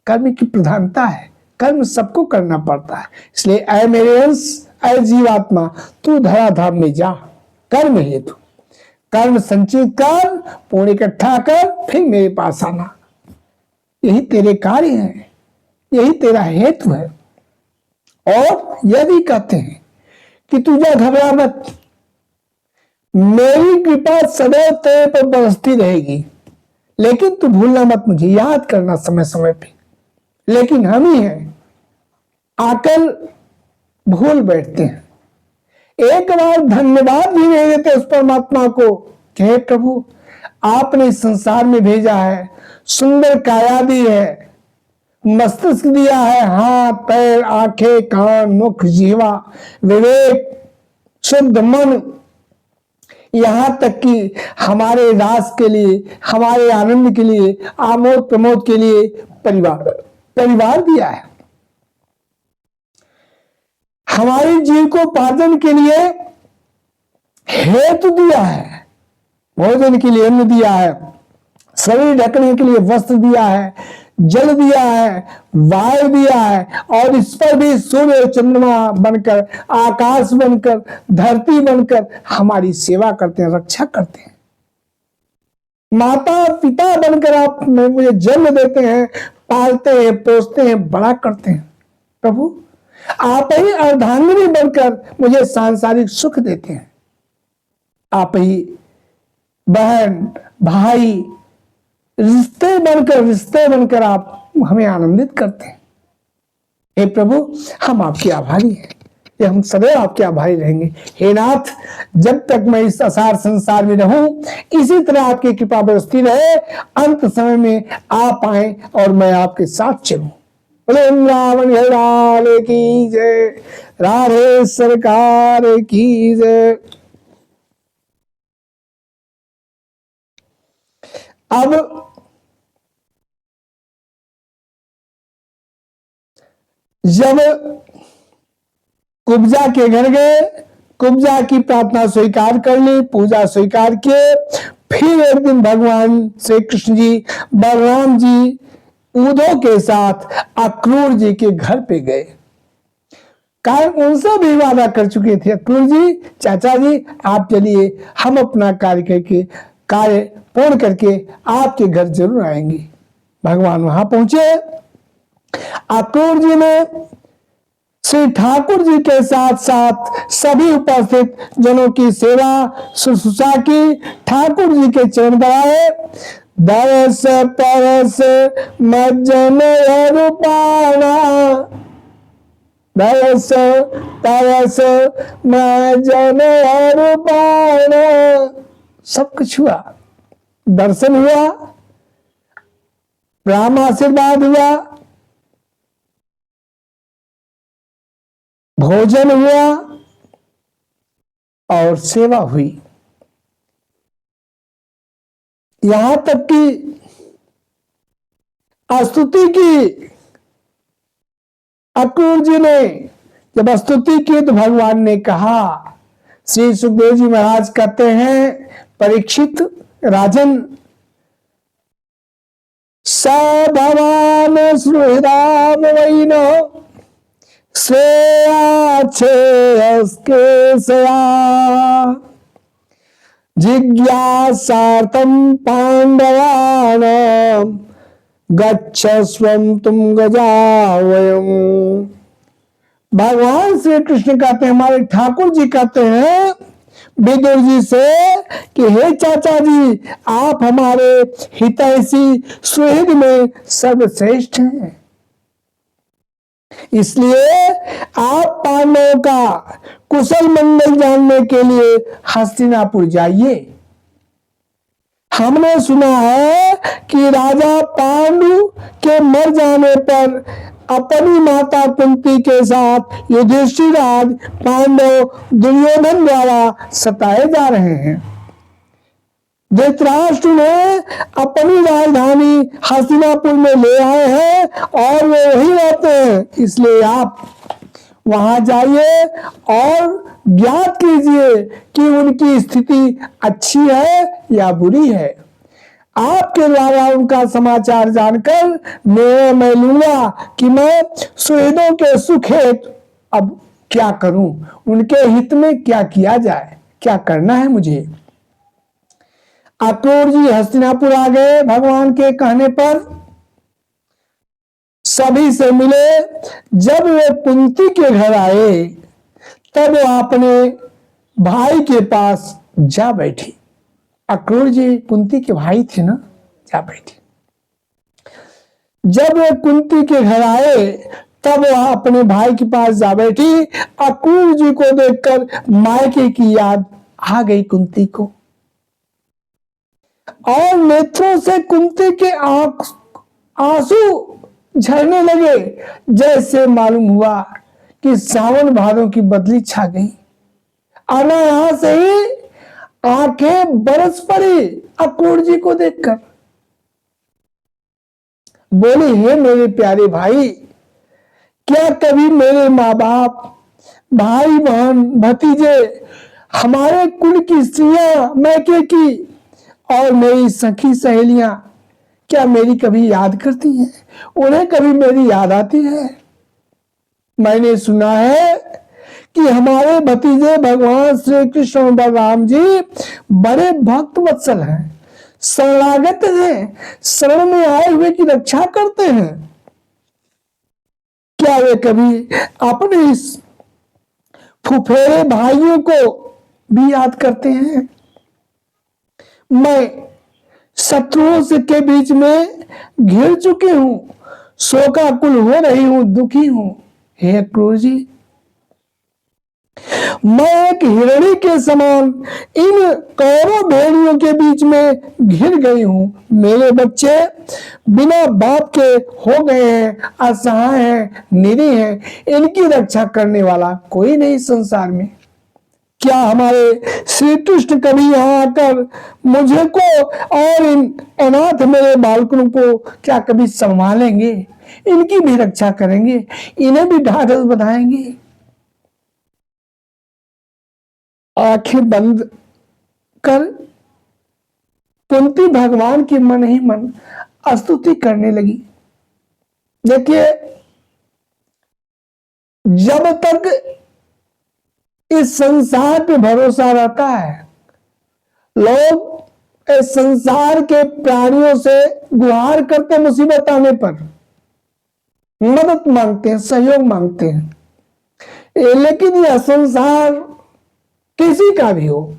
कर्म की प्रधानता है, कर्म सबको करना पड़ता है। इसलिए ऐ मेरे अंश, ऐ जीवात्मा, तू धराधाम में जा, कर्म हेतु कर्म संचित कर, पुण्य इकट्ठा कर, फिर मेरे पास आना। यही तेरे कार्य हैं, यही तेरा हेतु है। और यदि कहते हैं कि तुझे घबरा मत, मेरी कृपा सदैव तेरे पर बरसती रहेगी, लेकिन तू भूलना मत, मुझे याद करना समय समय पे। लेकिन हम ही हैं, आकर भूल बैठते हैं, एक बार धन्यवाद भी नहीं देते उस परमात्मा को कि हे प्रभु, आपने इस संसार में भेजा है, सुंदर काया दी है, मस्तिष्क दिया है, हाथ पैर आंखें कान मुख जीवा विवेक शुद्ध मन, यहां तक कि हमारे रास के लिए, हमारे आनंद के लिए, आमोद प्रमोद के लिए परिवार दिया है, हमारे जीविकोपार्जन के लिए हेतु दिया है, भोजन के लिए अन्न दिया है, शरीर ढकने के लिए वस्त्र दिया है, जल दिया है, वायु दिया है, और इस पर भी सूर्य चंद्रमा बनकर, आकाश बनकर, धरती बनकर हमारी सेवा करते हैं, रक्षा करते हैं। माता पिता बनकर आप मुझे जन्म देते हैं, पालते हैं, पोसते हैं, बड़ा करते हैं। प्रभु, आप ही अर्धांगिनी बनकर मुझे सांसारिक सुख देते हैं। आप ही बहन भाई रिश्ते बनकर आप हमें आनंदित करते हैं। हे प्रभु, हम आपके आभारी हैं, ये हम सदैव आपके आभारी रहेंगे। हे नाथ, जब तक मैं इस असार संसार में रहूं, इसी तरह आपकी कृपा बरसती रहे, अंत समय में आप आए और मैं आपके साथ चलूं। बोले रावण लाल की जय, राधे सरकार की जय। अब जब कुब्जा के घर गए, कुब्जा की प्रार्थना स्वीकार कर ली, पूजा स्वीकार किए, फिर एक दिन भगवान श्री कृष्ण जी बलराम जी उद्धव के साथ अक्रूर जी के घर पे गए। कारण उनसे भी वादा कर चुके थे, अक्रूर जी, चाचा जी आप चलिए, हम अपना कार्य पूर्ण करके आपके घर जरूर आएंगे। भगवान वहां पहुंचे। अक्रूर जी ने श्री ठाकुर जी के साथ साथ सभी उपस्थित जनों की सेवा शुश्रूषा की, ठाकुर जी के चरण दबाए। दरस परस मज्जन रूपाना, दरस परस मज्जन रूपाना, सब कुछ हुआ, दर्शन हुआ, राम आशीर्वाद हुआ, भोजन हुआ और सेवा हुई। यहां तक कि स्तुति की अक्रूर जी ने, जब स्तुति की तो भगवान ने कहा, श्री सुखदेव जी महाराज कहते हैं, परीक्षित राजन, स भवान सुहृदाम वैनो श्रेयाच्छेयस्केशया जिज्ञासार्थं पांडवानां गच्छस्वं तुम गजावयम्। भगवान श्री कृष्ण कहते हैं, हमारे ठाकुर जी कहते हैं विदुर जी से कि हे चाचा जी, आप हमारे हितैषी सुहृद में सर्वश्रेष्ठ हैं, इसलिए आप पांडवों का कुशल मंगल जानने के लिए हस्तिनापुर जाइए। हमने सुना है कि राजा पांडु के मर जाने पर अपनी माता कुंती के साथ युधिष्ठिर आज पांडव दुर्योधन द्वारा सताए जा रहे हैं। धृतराष्ट्र ने अपनी राजधानी हस्तिनापुर में ले आए हैं और वे वहीं रहते हैं, इसलिए आप वहां जाइए और ज्ञात कीजिए कि उनकी स्थिति अच्छी है या बुरी है। आपके द्वारा उनका समाचार जानकर मैं लूंगा कि मैं शहीदों के सुख हेतु अब क्या करूं, उनके हित में क्या किया जाए, क्या करना है मुझे। अक्रूर जी हस्तिनापुर आ गए। भगवान के कहने पर सभी से मिले। जब वे कुंती के घर आए तब वो अपने भाई के पास जा बैठी। अक्रूर जी कुंती के भाई थे ना, जा बैठी। जब वे कुंती के घर आए तब वह अपने भाई के पास जा बैठी। अक्रूर जी को देखकर मायके की याद आ गई कुंती को, और नेत्रों से कुंती के आंसू झरने लगे। जैसे मालूम हुआ कि सावन भादों की बदली छा गई। अनायास ही आंखें बरस पड़ी अक्रूर जी को देखकर। बोली, हे मेरे प्यारे भाई, क्या कभी मेरे माँ बाप, भाई बहन, भतीजे, हमारे कुल की स्त्रियां, मैके की और मेरी सखी सहेलियां क्या मेरी कभी याद करती हैं? उन्हें कभी मेरी याद आती है? मैंने सुना है कि हमारे भतीजे भगवान श्री कृष्ण और बलराम जी बड़े भक्त वत्सल हैं, शरणागत हैं, शरण में आए हुए की रक्षा करते हैं। क्या वे कभी अपने इस फुफेरे भाइयों को भी याद करते हैं? मैं शत्रुओं से के बीच में घिर चुकी हूं, शोकाकुल हो रही हूं, दुखी हूं। हे अक्रूर जी, मैं एक हिरणी के समान इन कौरव भेड़ियों के बीच में घिर गई हूं। मेरे बच्चे बिना बाप के हो गए हैं, असहाय हैं, निरीह हैं। इनकी रक्षा करने वाला कोई नहीं संसार में। क्या हमारे श्री कृष्ण कभी यहाँ आकर मुझे को और इन अनाथ मेरे बालकों को क्या कभी संभालेंगे? इनकी भी रक्षा करेंगे, इन्हें भी ढाढ़स बंधाएंगे? आंखें बंद कर कुंती भगवान की मन ही मन स्तुति करने लगी। देखिए, जब तक इस संसार पे भरोसा रहता है, लोग इस संसार के प्राणियों से गुहार करते, मुसीबत आने पर मदद मांगते हैं, सहयोग मांगते हैं। लेकिन यह संसार किसी का भी हो,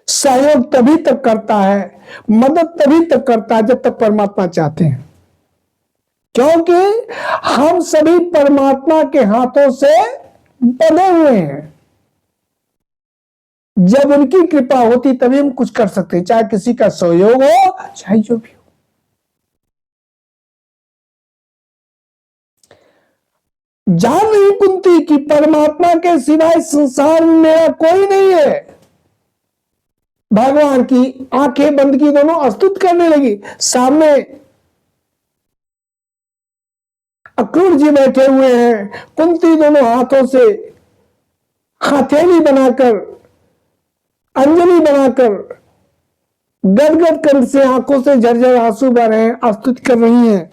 सहयोग तभी तक करता है, मदद तभी तक करता है जब तक परमात्मा चाहते हैं। क्योंकि हम सभी परमात्मा के हाथों से बंधे हुए हैं। जब उनकी कृपा होती तभी हम कुछ कर सकते हैं, चाहे किसी का सहयोग हो, चाहे जो भी हो। जान रही कुंती कि परमात्मा के सिवाय संसार में मेरा कोई नहीं है। भगवान की आंखें बंद की, दोनों स्तुति करने लगी। सामने अक्रूर जी बैठे हुए हैं। कुंती दोनों हाथों से हथेली बनाकर, अंजलि बनाकर, गदगद कर से आंखों से झरझर आंसू बह रहे हैं, स्तुति कर रही हैं।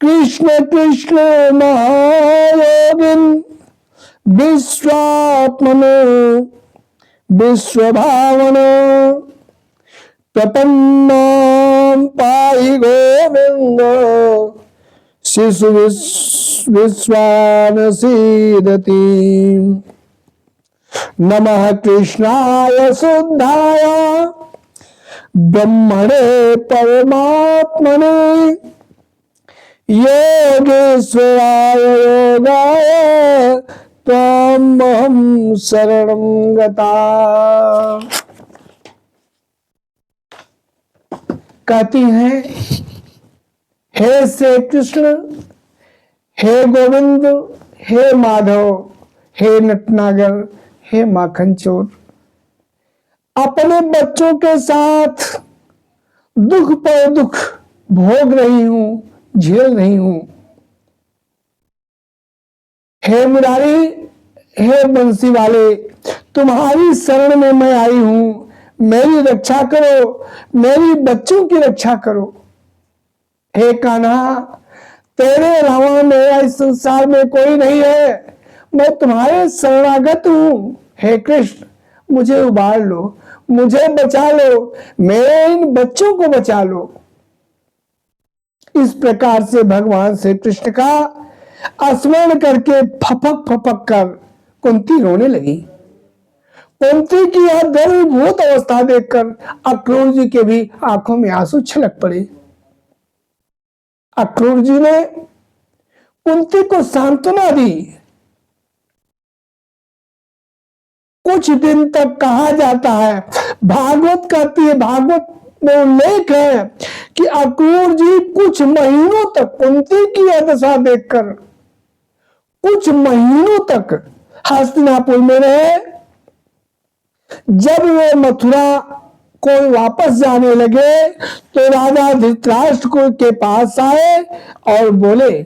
कृष्ण कृष्ण महायोगिन विश्वात्मनो विश्वभावनो प्रपन्नां पाहि गोविंद शिशु विश्वान सीदति। नमः कृष्णाय शुद्धाय ब्रह्मणे परमात्मने योगेश्वराय योगाय त्वामहं शरणं गता। कहती हैं, हे श्री कृष्ण, हे गोविंद, हे माधव, हे नटनागर, हे माखन चोर, अपने बच्चों के साथ दुख पर दुख भोग रही हूं, झेल रही हूं। हे मुरारी, हे बंसी वाले, तुम्हारी शरण में मैं आई हूं, मेरी रक्षा करो, मेरी बच्चों की रक्षा करो। हे कान्हा, तेरे अलावा मेरा इस संसार में कोई नहीं है, मैं तुम्हारे शरणागत हूं। हे कृष्ण, मुझे उबार लो, मुझे बचा लो, मेरे इन बच्चों को बचा लो। इस प्रकार से भगवान श्री कृष्ण का स्मरण करके फपक फपक कर कुंती रोने लगी। कुंती की यह द्रवीभूत अवस्था देखकर अक्रूर जी के भी आंखों में आंसू छलक पड़े। अक्रूर जी ने कुंती को सांत्वना दी। कुछ दिन तक कहा जाता है, भागवत कहती है, भागवत में उल्लेख है कि अक्रूर जी कुछ महीनों तक कुंती की यह दशा देखकर कुछ महीनों तक हस्तिनापुर में रहे। जब वे मथुरा को वापस जाने लगे तो राजा धृतराष्ट्र को के पास आए और बोले,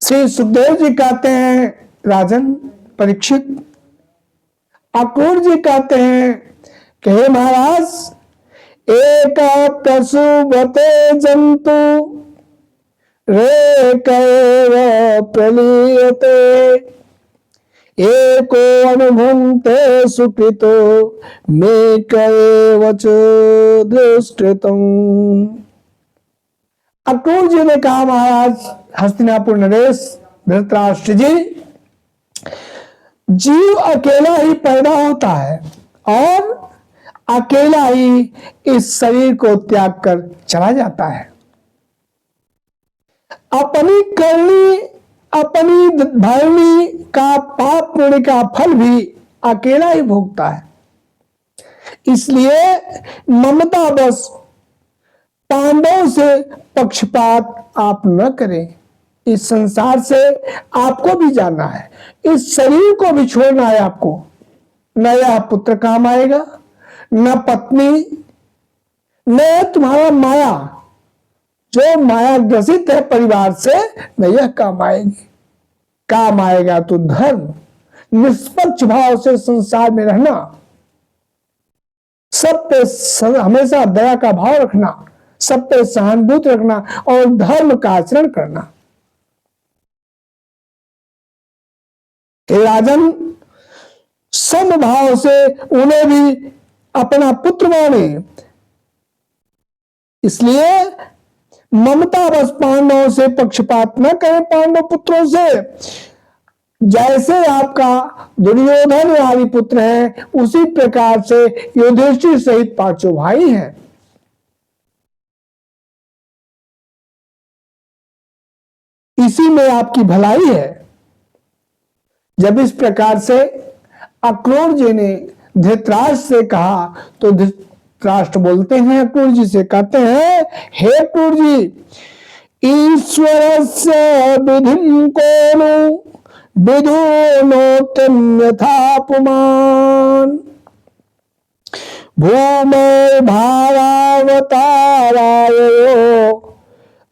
श्री सुखदेव जी कहते हैं, राजन परीक्षित, अक्रूर जी कहते हैं कि हे महाराज, एक प्रसूवते जंतु रे कैव प्रलीयते, एको अनुभुंक्ते सुकृतो मे कैवच दुष्कृतम्। अक्रूर जी ने कहा, महाराज हस्तिनापुर नरेश धृतराष्ट्र जी, जीव अकेला ही पैदा होता है और अकेला ही इस शरीर को त्याग कर चला जाता है। अपनी करनी, अपनी धरनी का पाप पुण्य का फल भी अकेला ही भोगता है। इसलिए ममता बस पांडवों से पक्षपात आप न करें। इस संसार से आपको भी जाना है, इस शरीर को भी छोड़ना है आपको। न यह पुत्र काम आएगा, न पत्नी, न तुम्हारा माया, जो माया ग्रसित है परिवार से, न यह काम आएगी। काम आएगा तो धर्म, निष्पक्ष भाव से संसार में रहना, सब पे हमेशा दया का भाव रखना, सब पे सहानुभूति रखना और धर्म का आचरण करना। राजन, समभाव से उन्हें भी अपना पुत्र माने। इसलिए ममता बस पांडवों से पक्षपात न करें, पांडव पुत्रों से। जैसे आपका दुर्योधन आदि पुत्र हैं, उसी प्रकार से युधिष्ठिर सहित पांचों भाई हैं। इसी में आपकी भलाई है। जब इस प्रकार से अक्रूर जी ने धृतराष्ट्र से कहा तो धृतराष्ट्र बोलते हैं अक्रूर जी से, कहते हैं, हे अक्रूर जी, ईश्वर से विधिं को विधुनोत्यम यथा पुमान, भूमे भावावतारायो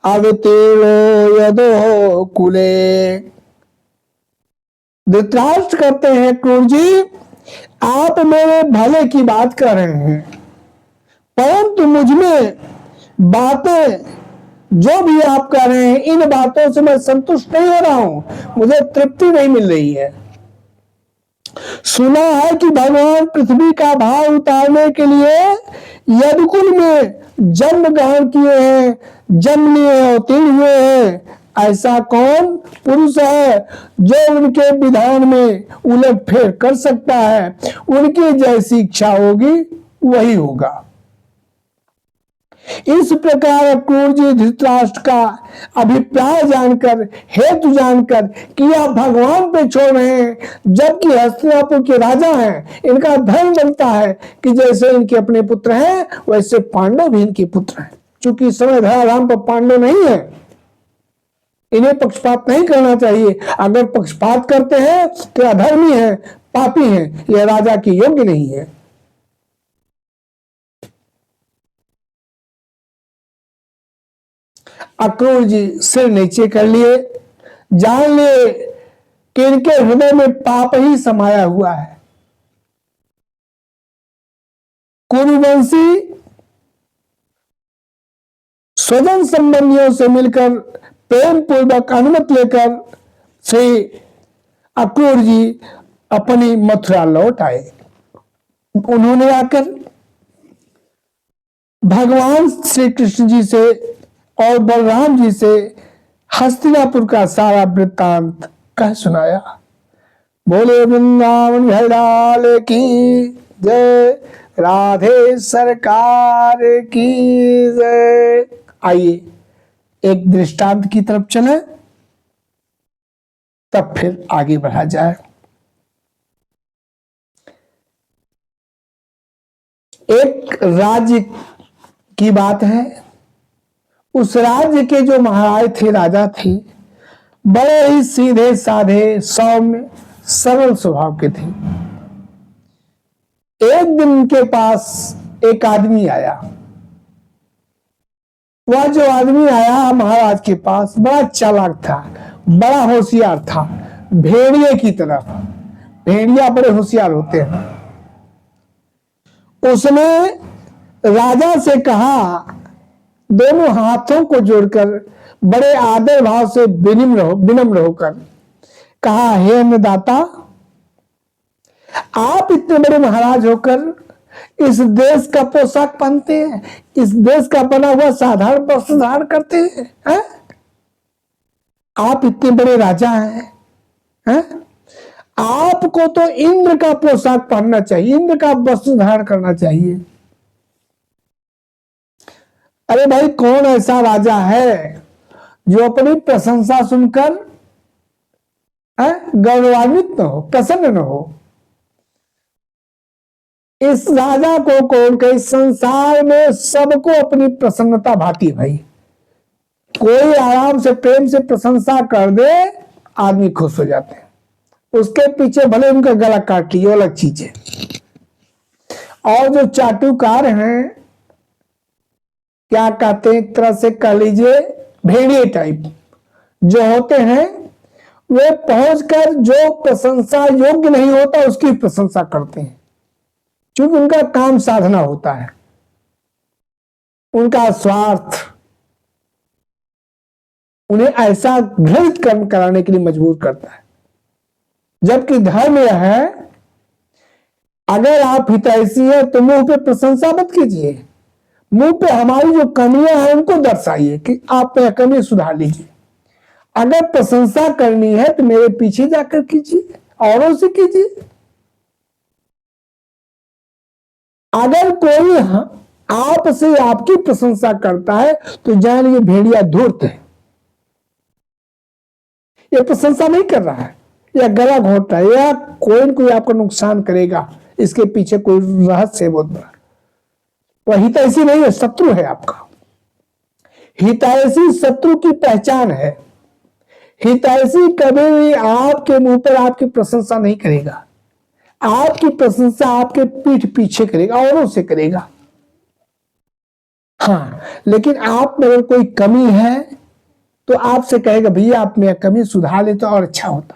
अवतीर्णो यदो कुले। धृतराष्ट्र कहते हैं, क्रूर जी, आप मेरे भले की बात कर रहे हैं, परंतु मुझमें बातें जो भी आप कर रहे हैं, इन बातों से मैं संतुष्ट नहीं हो रहा हूं, मुझे तृप्ति नहीं मिल रही है। सुना है कि भगवान पृथ्वी का भार उतारने के लिए यदुकुल में जन्म ग्रहण किए हैं, जन्म लिए अवतीर्ण हुए हैं। ऐसा कौन पुरुष है जो उनके विधान में उलट फेर कर सकता है? उनकी जैसी इच्छा होगी वही होगा। इस प्रकार अक्रूर जी धृतराष्ट्र का अभिप्राय जानकर, हेतु जानकर कि आप भगवान पे छोड़ रहे हैं, जबकि हस्तिनापुर के राजा हैं, इनका धर्म बनता है कि जैसे इनके अपने पुत्र हैं वैसे पांडव भी इनके पुत्र हैं। चूंकि इस समय धराधाम पर पांडव नहीं है, इन्हें पक्षपात नहीं करना चाहिए। अगर पक्षपात करते हैं तो अधर्मी है, पापी है, यह राजा की योग्य नहीं है। अक्रूर जी सिर नीचे कर लिए, जान ले कि इनके हृदय में पाप ही समाया हुआ है। कुरुवंशी स्वजन संबंधियों से मिलकर प्रेम पूर्वक अनुमति लेकर श्री अक्रूर जी अपनी मथुरा लौट आए। उन्होंने आकर भगवान श्री कृष्ण जी से और बलराम जी से हस्तिनापुर का सारा वृत्तांत कह सुनाया। बोले वृंदावन लाल की जय, राधे सरकार की जय। आइए एक दृष्टांत की तरफ चले, तब फिर आगे बढ़ा जाए। एक राज्य की बात है। उस राज्य के जो महाराज थे, राजा थे, बड़े ही सीधे साधे सौम्य सरल स्वभाव के थे। एक दिन उनके पास एक आदमी आया। वह जो आदमी आया महाराज के पास बड़ा चालाक था, बड़ा होशियार था, भेड़िए की तरह। भेड़िया बड़े होशियार होते हैं। उसने राजा से कहा, दोनों हाथों को जोड़कर बड़े आदर भाव से विनम्र होकर कहा, हे अन्नदाता, आप इतने बड़े महाराज होकर इस देश का पोशाक पहनते हैं, इस देश का बना हुआ साधारण वस्त्र धारण करते हैं? आप इतने बड़े राजा हैं? आपको तो इंद्र का पोशाक पहनना चाहिए, इंद्र का वस्त्र धारण करना चाहिए। अरे भाई, कौन ऐसा राजा है जो अपनी प्रशंसा सुनकर गौरवान्वित न हो, प्रसन्न न हो? इस राजा को कौन कहे? संसार में सबको अपनी प्रसन्नता भाती है भाई। कोई आराम से प्रेम से प्रशंसा कर दे, आदमी खुश हो जाते हैं। उसके पीछे भले उनका गला काट लियो, अलग चीज है। और जो चाटुकार हैं, क्या कहते हैं, एक तरह से कह लीजिए भेड़िए टाइप जो होते हैं, वे पहुंचकर जो प्रशंसा योग्य नहीं होता उसकी प्रशंसा करते हैं, क्योंकि उनका काम साधना होता है। उनका स्वार्थ उन्हें ऐसा घृणित कर्म कराने के लिए मजबूर करता है। जबकि धर्म यह है, अगर आप हितैषी हैं तो मुंह पे प्रशंसा मत कीजिए, मुंह पे हमारी जो कमियां हैं उनको दर्शाइए कि आप में कमी सुधार लीजिए। अगर प्रशंसा करनी है तो मेरे पीछे जाकर कीजिए, औरों से कीजिए। अगर कोई आपसे आपकी प्रशंसा करता है तो जान ये भेड़िया धूर्त है, ये प्रशंसा नहीं कर रहा है, या गला घोट रहा है, या कोई न कोई आपको नुकसान करेगा, इसके पीछे कोई रहस्य है बहुत बड़ा। वह हितैषी नहीं है, शत्रु है आपका। हितैषी शत्रु की पहचान है। हितैषी कभी भी आपके मुंह पर आपकी प्रशंसा नहीं करेगा, आपकी प्रशंसा आपके पीठ पीछे करेगा, औरों से करेगा। हाँ, लेकिन आप में अगर कोई कमी है तो आपसे कहेगा, भैया आप में कमी सुधार ले तो और अच्छा होता।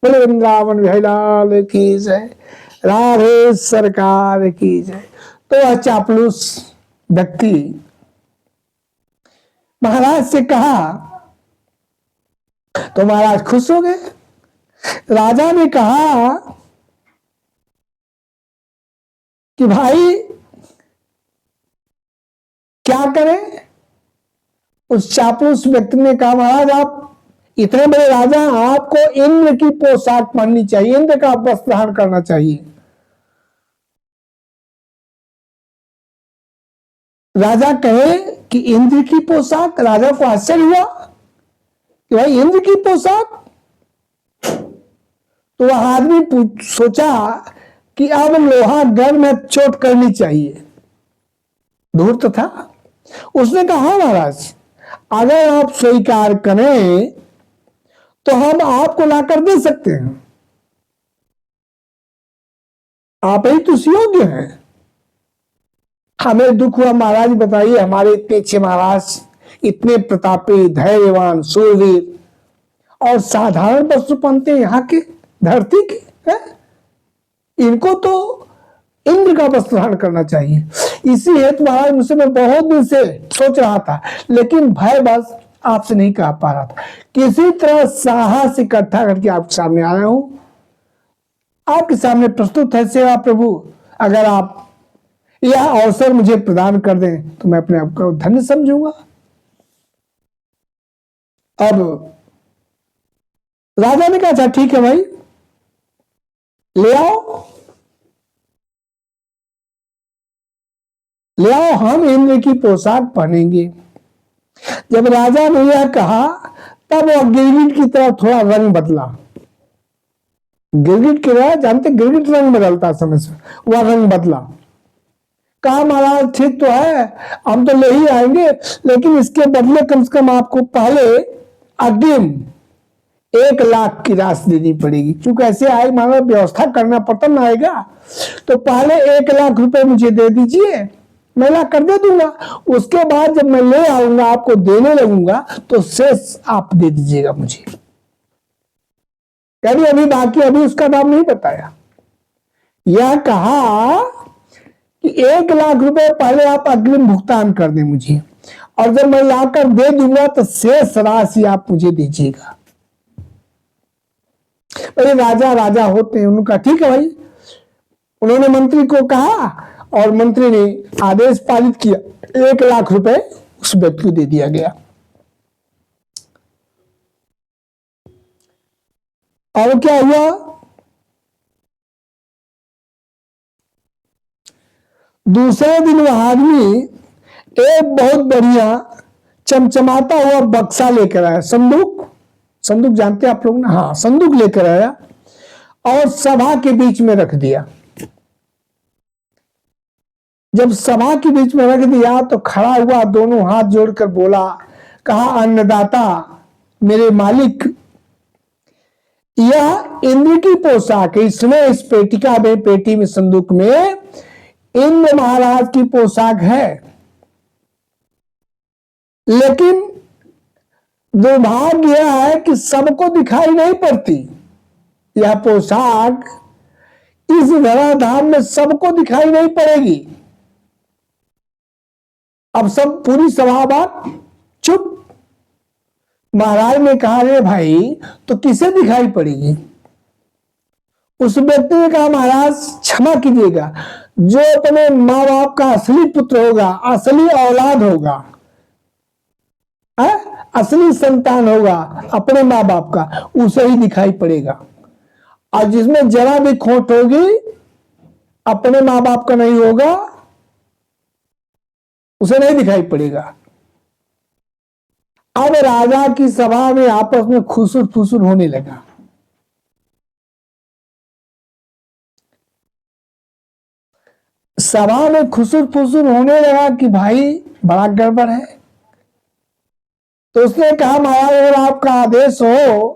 बोले वृंदावन लाल की जय, राधे सरकार की जय। तो वह चापलूस व्यक्ति महाराज से कहा, तो महाराज खुश हो गए। राजा ने कहा कि भाई क्या करें? उस चापलूस व्यक्ति ने कहा, महाराज आप इतने बड़े राजा हैं, आपको इंद्र की पोशाक पहननी चाहिए, इंद्र का वस्त्र धारण करना चाहिए। राजा कहे कि इंद्र की पोशाक? राजा को आश्चर्य हुआ कि भाई इंद्र की पोशाक? तो वह आदमी सोचा कि अब लोहा गर्म में चोट करनी चाहिए, धूर्त था। उसने कहा, हाँ महाराज, अगर आप स्वीकार करें तो हम आपको लाकर दे सकते हैं, आप ही तो योग्य हैं। हमें दुख हुआ महाराज, बताइए, हमारे इतने अच्छे महाराज, इतने प्रतापी, धैर्यवान, सूरवीर, और साधारण वस्त्र पहनते हैं यहाँ के धरती के है? इनको तो इंद्र का वस्त्र धारण करना चाहिए। इसी हेतु महाराज मुझसे मैं बहुत दिन से सोच रहा था, लेकिन भय बस आपसे नहीं कह पा रहा था। किसी तरह साहस इकट्ठा करके आपके सामने आया हूं, आपके सामने प्रस्तुत है सेवा प्रभु। अगर आप यह अवसर मुझे प्रदान कर दें तो मैं अपने आप को धन्य समझूंगा। अब राजा ने कहा अच्छा ठीक है भाई, ले आओ ले आओ, हम इंद्र की पोशाक पहनेंगे। जब राजा ने यह कहा तब वह गिरगिट की तरह थोड़ा रंग बदला। गिरगिट की तरह, जानते गिरगिट रंग बदलता समय से, वह रंग बदला। कहा महाराज ठीक तो है, हम तो ले ही आएंगे, लेकिन इसके बदले कम से कम आपको पहले अग्रिम 1,00,000 की राशि देनी पड़ेगी, क्योंकि ऐसे आए महाराज व्यवस्था करना पड़ता ना आएगा, तो पहले 1,00,000 रुपए मुझे दे दीजिए, मैं ला कर दे दूंगा। उसके बाद जब मैं ले आऊंगा आपको देने लगूंगा तो शेष आप दे दीजिएगा मुझे। यानी अभी बाकी, अभी उसका दाम नहीं बताया। यह कहा कि 1,00,000 रुपए पहले आप अग्रिम भुगतान कर दें मुझे, और जब मैं लाकर दे दूंगा तो शेष राशि आप मुझे दीजिएगा। भाई राजा राजा होते हैं, उनका ठीक है भाई। उन्होंने मंत्री को कहा और मंत्री ने आदेश पारित किया, 1,00,000 रुपए उस व्यक्ति को दे दिया गया। और क्या हुआ, दूसरे दिन वह आदमी एक बहुत बढ़िया चमचमाता हुआ बक्सा लेकर आया, संदूक, संदूक जानते हैं आप लोग ना, हाँ संदूक लेकर आया और सभा के बीच में रख दिया। जब सभा के बीच में रख दिया तो खड़ा हुआ, दोनों हाथ जोड़कर बोला, कहा अन्नदाता मेरे मालिक, यह इंद्र की पोशाक है, इसमें इस पेटिका में, पेटी में, संदूक में इंद्र महाराज की पोशाक है, लेकिन दुर्भाग्य यह है कि सबको दिखाई नहीं पड़ती। यह पोशाक इस धराधाम में सबको दिखाई नहीं पड़ेगी। अब सब पूरी सभा बात चुप। महाराज ने कहा रे भाई तो किसे दिखाई पड़ेगी? उस व्यक्ति ने कहा महाराज क्षमा कीजिएगा, जो अपने माँ बाप का असली पुत्र होगा, असली औलाद होगा, असली संतान होगा अपने माँ बाप का, उसे ही दिखाई पड़ेगा। और जिसमें जरा भी खोट होगी, अपने माँ बाप का नहीं होगा, उसे नहीं दिखाई पड़ेगा। अब राजा की सभा में आपस में खुसुर फुसुर होने लगा। सभा में खुसुर फुसुर होने लगा कि भाई बड़ा गड़बड़ है। तो उसने कहा महाराज अगर आपका आदेश हो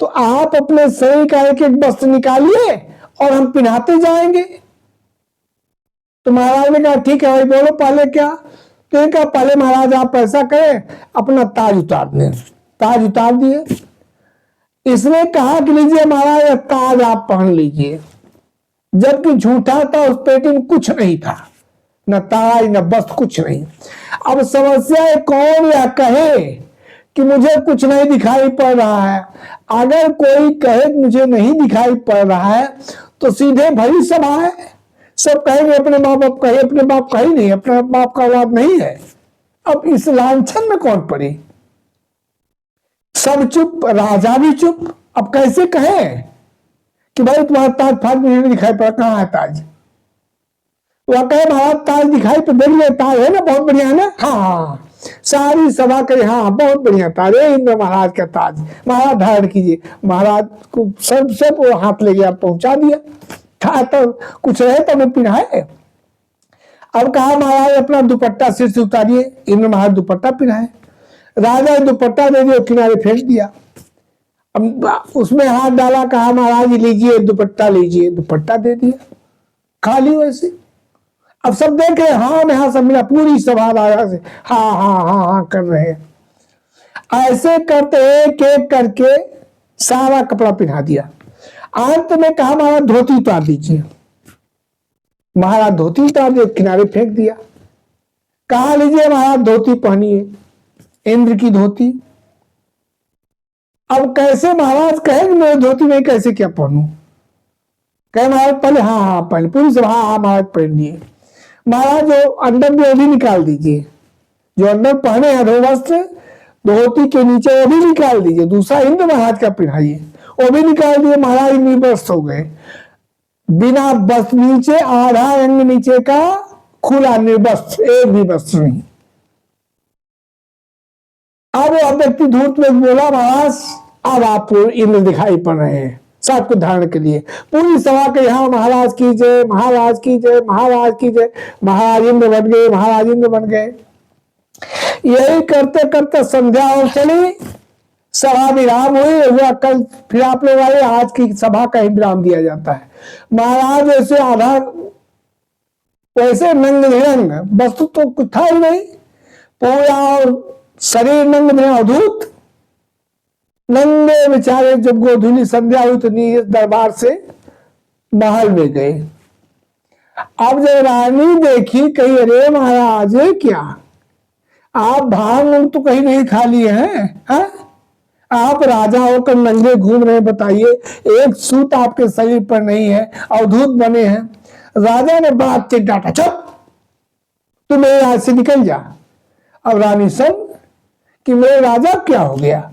तो आप अपने शरीर का एक एक वस्त्र निकालिए और हम पहनाते जाएंगे। तो महाराज ने कहा ठीक है भाई, बोलो पहले क्या? तो कहा पहले महाराज आप ऐसा करें, अपना ताज उतार दें। ताज उतार दिए। इसने कहा कि लीजिए महाराज ताज आप पहन लीजिए, जबकि झूठा था, उस पेटी में कुछ नहीं था, न ताज न वस्त्र, कुछ नहीं। अब समस्या है कौन यह कहे कि मुझे कुछ नहीं दिखाई पड़ रहा है। अगर कोई कहे कि मुझे नहीं दिखाई पड़ रहा है तो सीधे भरी सभा है, सब कहेंगे अपने माँ बाप का, अपने बाप का ही नहीं, अपने बाप का औलाद नहीं है। अब इस लांछन में कौन पड़े? सब चुप, राजा भी चुप। अब कैसे कहें कि भाई तुम्हारा ताज फाज मुझे नहीं दिखाई पड़ा, कहाँ है ताज? वह कहे महाराज ताज दिखाई तो देख ले, ताज है ना, बहुत बढ़िया है ना, हाँ। सारी सभा करे हाँ बहुत बढ़िया ताज है, इंद्र महाराज का ताज, महाराज धारण कीजिए। महाराज को सब हाथ ले गया, पहुंचा दिया। था तो कुछ रहे तो मैं पिन्हाए। अब कहा महाराज अपना दुपट्टा सिर से उतारिए। इंद्र महाराज दुपट्टा पिन्हाए। राजा ने दुपट्टा दे दिया, किनारे फेंक दिया। अब उसमें हाथ डाला, कहा महाराज लीजिए दुपट्टा लीजिए, दुपट्टा दे दिया, खाली वैसे। अब सब देख रहे हाँ में हाँ, सब मिला, पूरी सभा राजा से हाँ हाँ हाँ हाँ कर रहे हैं। ऐसे करते एक एक करके सारा कपड़ा पहना दिया। अंत में कहा महाराज धोती उतार दीजिए। महाराज धोती उतार दिए, किनारे फेंक दिया। कहा लीजिए महाराज धोती पहनिए, इंद्र की धोती। अब कैसे महाराज कहेंगे मैं धोती नहीं कैसे क्या पहनू? कहे महाराज पहले हाँ हाँ पहन, पूरी सब हाँ हाँ महाराज पहन लिए। महाराज जो अंदर में वो भी निकाल दीजिए, जो अंदर पहने हैं वस्त्र धोती के नीचे वो भी निकाल दीजिए, दूसरा इंद्र महाराज का पहनाइए, वो भी निकाल दिए। महाराज निर्वस्त्र हो गए, बिना वस्त्र, नीचे आधा अंग नीचे का खुला, निर्वस्त्र, एक भी वस्त्र नहीं। अब व्यक्ति धूर्त में बोला महाराज अब आप इंद्र दिखाई पड़ रहे हैं सबको धारण के लिए। पूरी सभा के यहाँ महाराज की जय, महाराज की जय, महाराज की जय। महाराज इंद्र बन गए, महाराज इंद्र बन गए। यही करते करते संध्या और चली, सभा विराम हुई। हुआ कल फिर आप लोग आए, आज की सभा का ही विराम दिया जाता है। महाराज ऐसे आधा वैसे नंग निरंग, वस्तु तो कुछ था ही नहीं, पूरा और शरीर नंग में अवधूत, नंगे बेचारे। जब गोधूली संध्या हुई तो नीच दरबार से महल में गए। अब जब रानी देखी, कही अरे महाराज ये क्या, आप भांग तो कहीं नहीं खा लिए हैं, हा? आप राजा होकर नंगे घूम रहे, बताइए एक सूत आपके शरीर पर नहीं है, अवधूत बने हैं। राजा ने बड़ा तेज डांटा, चुप, तू मेरे राज से निकल जा। अब रानी सुन कि मेरे राजा क्या हो गया,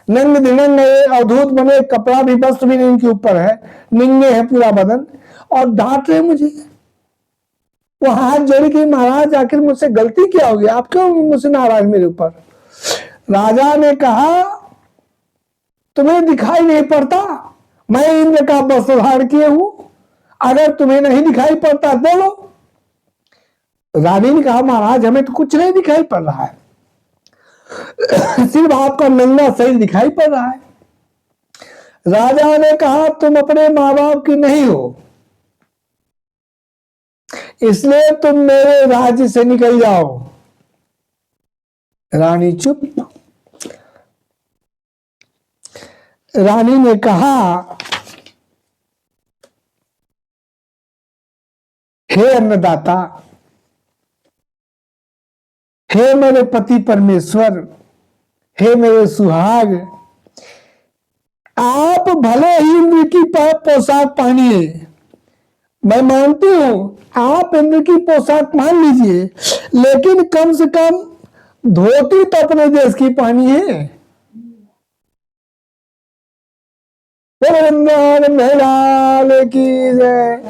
नंग दिनंग अवधूत बने, कपड़ा भी वस्त्र भी इनके ऊपर है, निंगे है पूरा बदन और डांट रहे मुझे। वो हाथ जोड़ी कि महाराज आखिर मुझसे गलती क्या हो गई, आप क्यों मुझसे नाराज मेरे ऊपर? राजा ने कहा तुम्हें दिखाई नहीं पड़ता मैं इंद्र का वस्त्र धारण किए हूं, अगर तुम्हें नहीं दिखाई पड़ता बोलो। रानी ने कहा महाराज हमें तो कुछ नहीं दिखाई पड़ रहा है, सिर्फ आपका नंगा शरीर दिखाई पड़ रहा है। राजा ने कहा तुम अपने माँ बाप की नहीं हो, इसलिए तुम मेरे राज्य से निकल जाओ। रानी चुप। रानी ने कहा हे अन्नदाता, हे मेरे पति परमेश्वर, हे मेरे सुहाग, आप भले ही इंद्र की पोशाक पहनिए, मैं मानती हूं आप इंद्र की पोशाक पहन लीजिए, लेकिन कम से कम धोती तो अपने देश की पहनी है। वृंदावन की जय,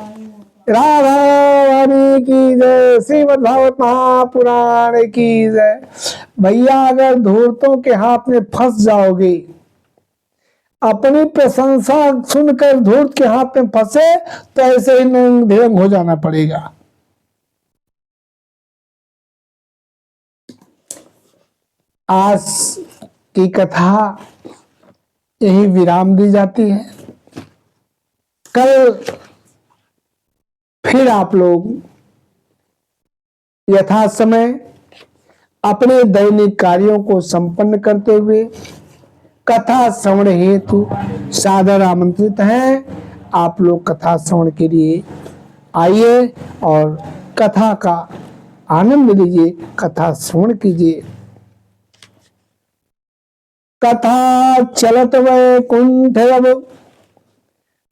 राधा रानी की जय, श्रीमद् भागवत महापुराण की जय। भैया अगर धूर्तों के हाथ में फंस जाओगे, अपनी प्रशंसा सुनकर धूर्त के हाथ में फंसे तो ऐसे ही नंग हो जाना पड़ेगा। आज की कथा यही विराम दी जाती है। कल फिर आप लोग यथा समय अपने दैनिक कार्यों को संपन्न करते हुए कथा श्रवण हेतु सादर आमंत्रित हैं। आप लोग कथा श्रवण के लिए आइए और कथा का आनंद लीजिए, कथा श्रवण कीजिए। कथा चलत वैकुंठ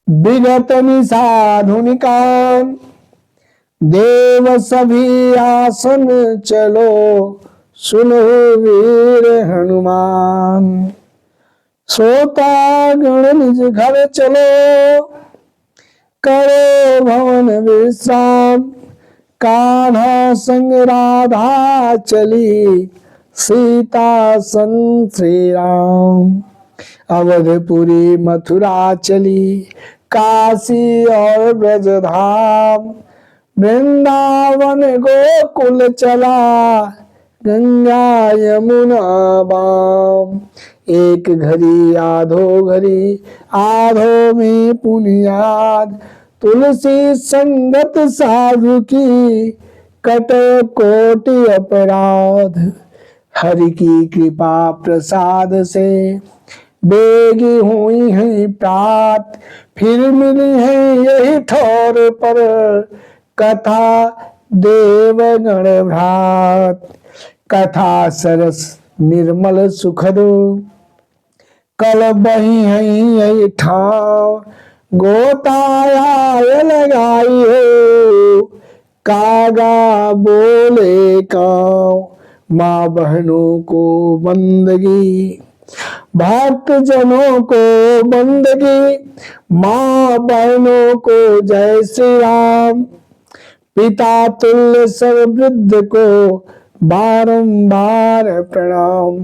विगत निसाधुनिकान, देव सभी आसन चलो सुनो वीर हनुमान। सोता गण निज घर चलो करो भवन विश्राम, कान्हा संग राधा चली सीता संग श्री राम। अवधपुरी मथुरा चली काशी और ब्रजधाम, वृंदावन गोकुल चला गंगा यमुना बाम। एक घड़ी आधो घड़ी आधो में पुनियाद, तुलसी संगत साधु की कट कोटि अपराध। हरि की कृपा प्रसाद से बेगी हुई है प्रात, फिर मिली है यही ठौर पर कथा देवगण भ्रात। कथा सरस निर्मल सुखद कल बही है यही ठाव, गोताया लगाई हो कागा बोले काव। माँ बहनों को बंदगी भक्त जनों को बंदगी, माँ बहनों को जय श्री राम। पिता तुल्य सब वृद्ध को बारंबार प्रणाम,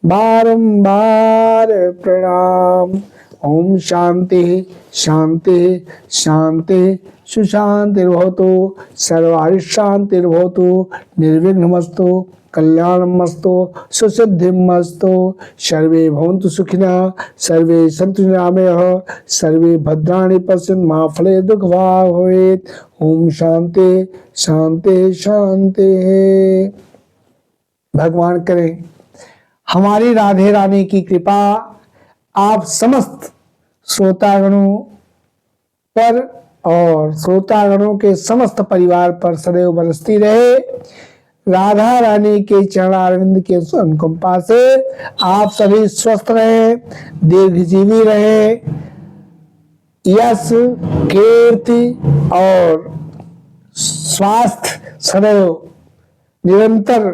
बारंबार प्रणाम। ओम शांति शांति शांति सुशांतिर्भवतु, सर्वारिशांतिर्भवतु, निर्विघ्नमस्तु, कल्याणमस्तु, सुसिद्धिमस्तु। सर्वे भवन्तु सुखिनः, सर्वे सन्तु निरामयाः, सर्वे भद्राणि पश्यन्तु मा फलेषु दुःखभाग् भवेत्। ओम शांति शांति शांति। भगवान करे हमारी राधे रानी की कृपा आप समस्त श्रोतागणों पर और श्रोतागणों के समस्त परिवार पर सदैव बरसती रहे। राधा रानी के चरणारविंद के अनुकंपा से आप सभी स्वस्थ रहे, दीर्घजीवी रहे, यश कीर्ति और स्वास्थ्य सदैव निरंतर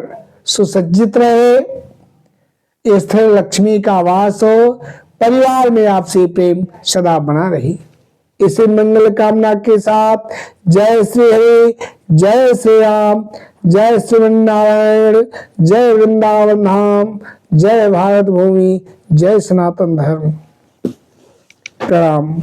सुसज्जित रहे, स्थिर लक्ष्मी का वास हो, परिवार में आपसी प्रेम सदा बना रही। इसी मंगल कामना के साथ जय श्री हरि, जय श्री राम, जय श्रीमन्नारायण, जय वृंदावन धाम, जय भारत भूमि, जय सनातन धर्म। प्रणाम।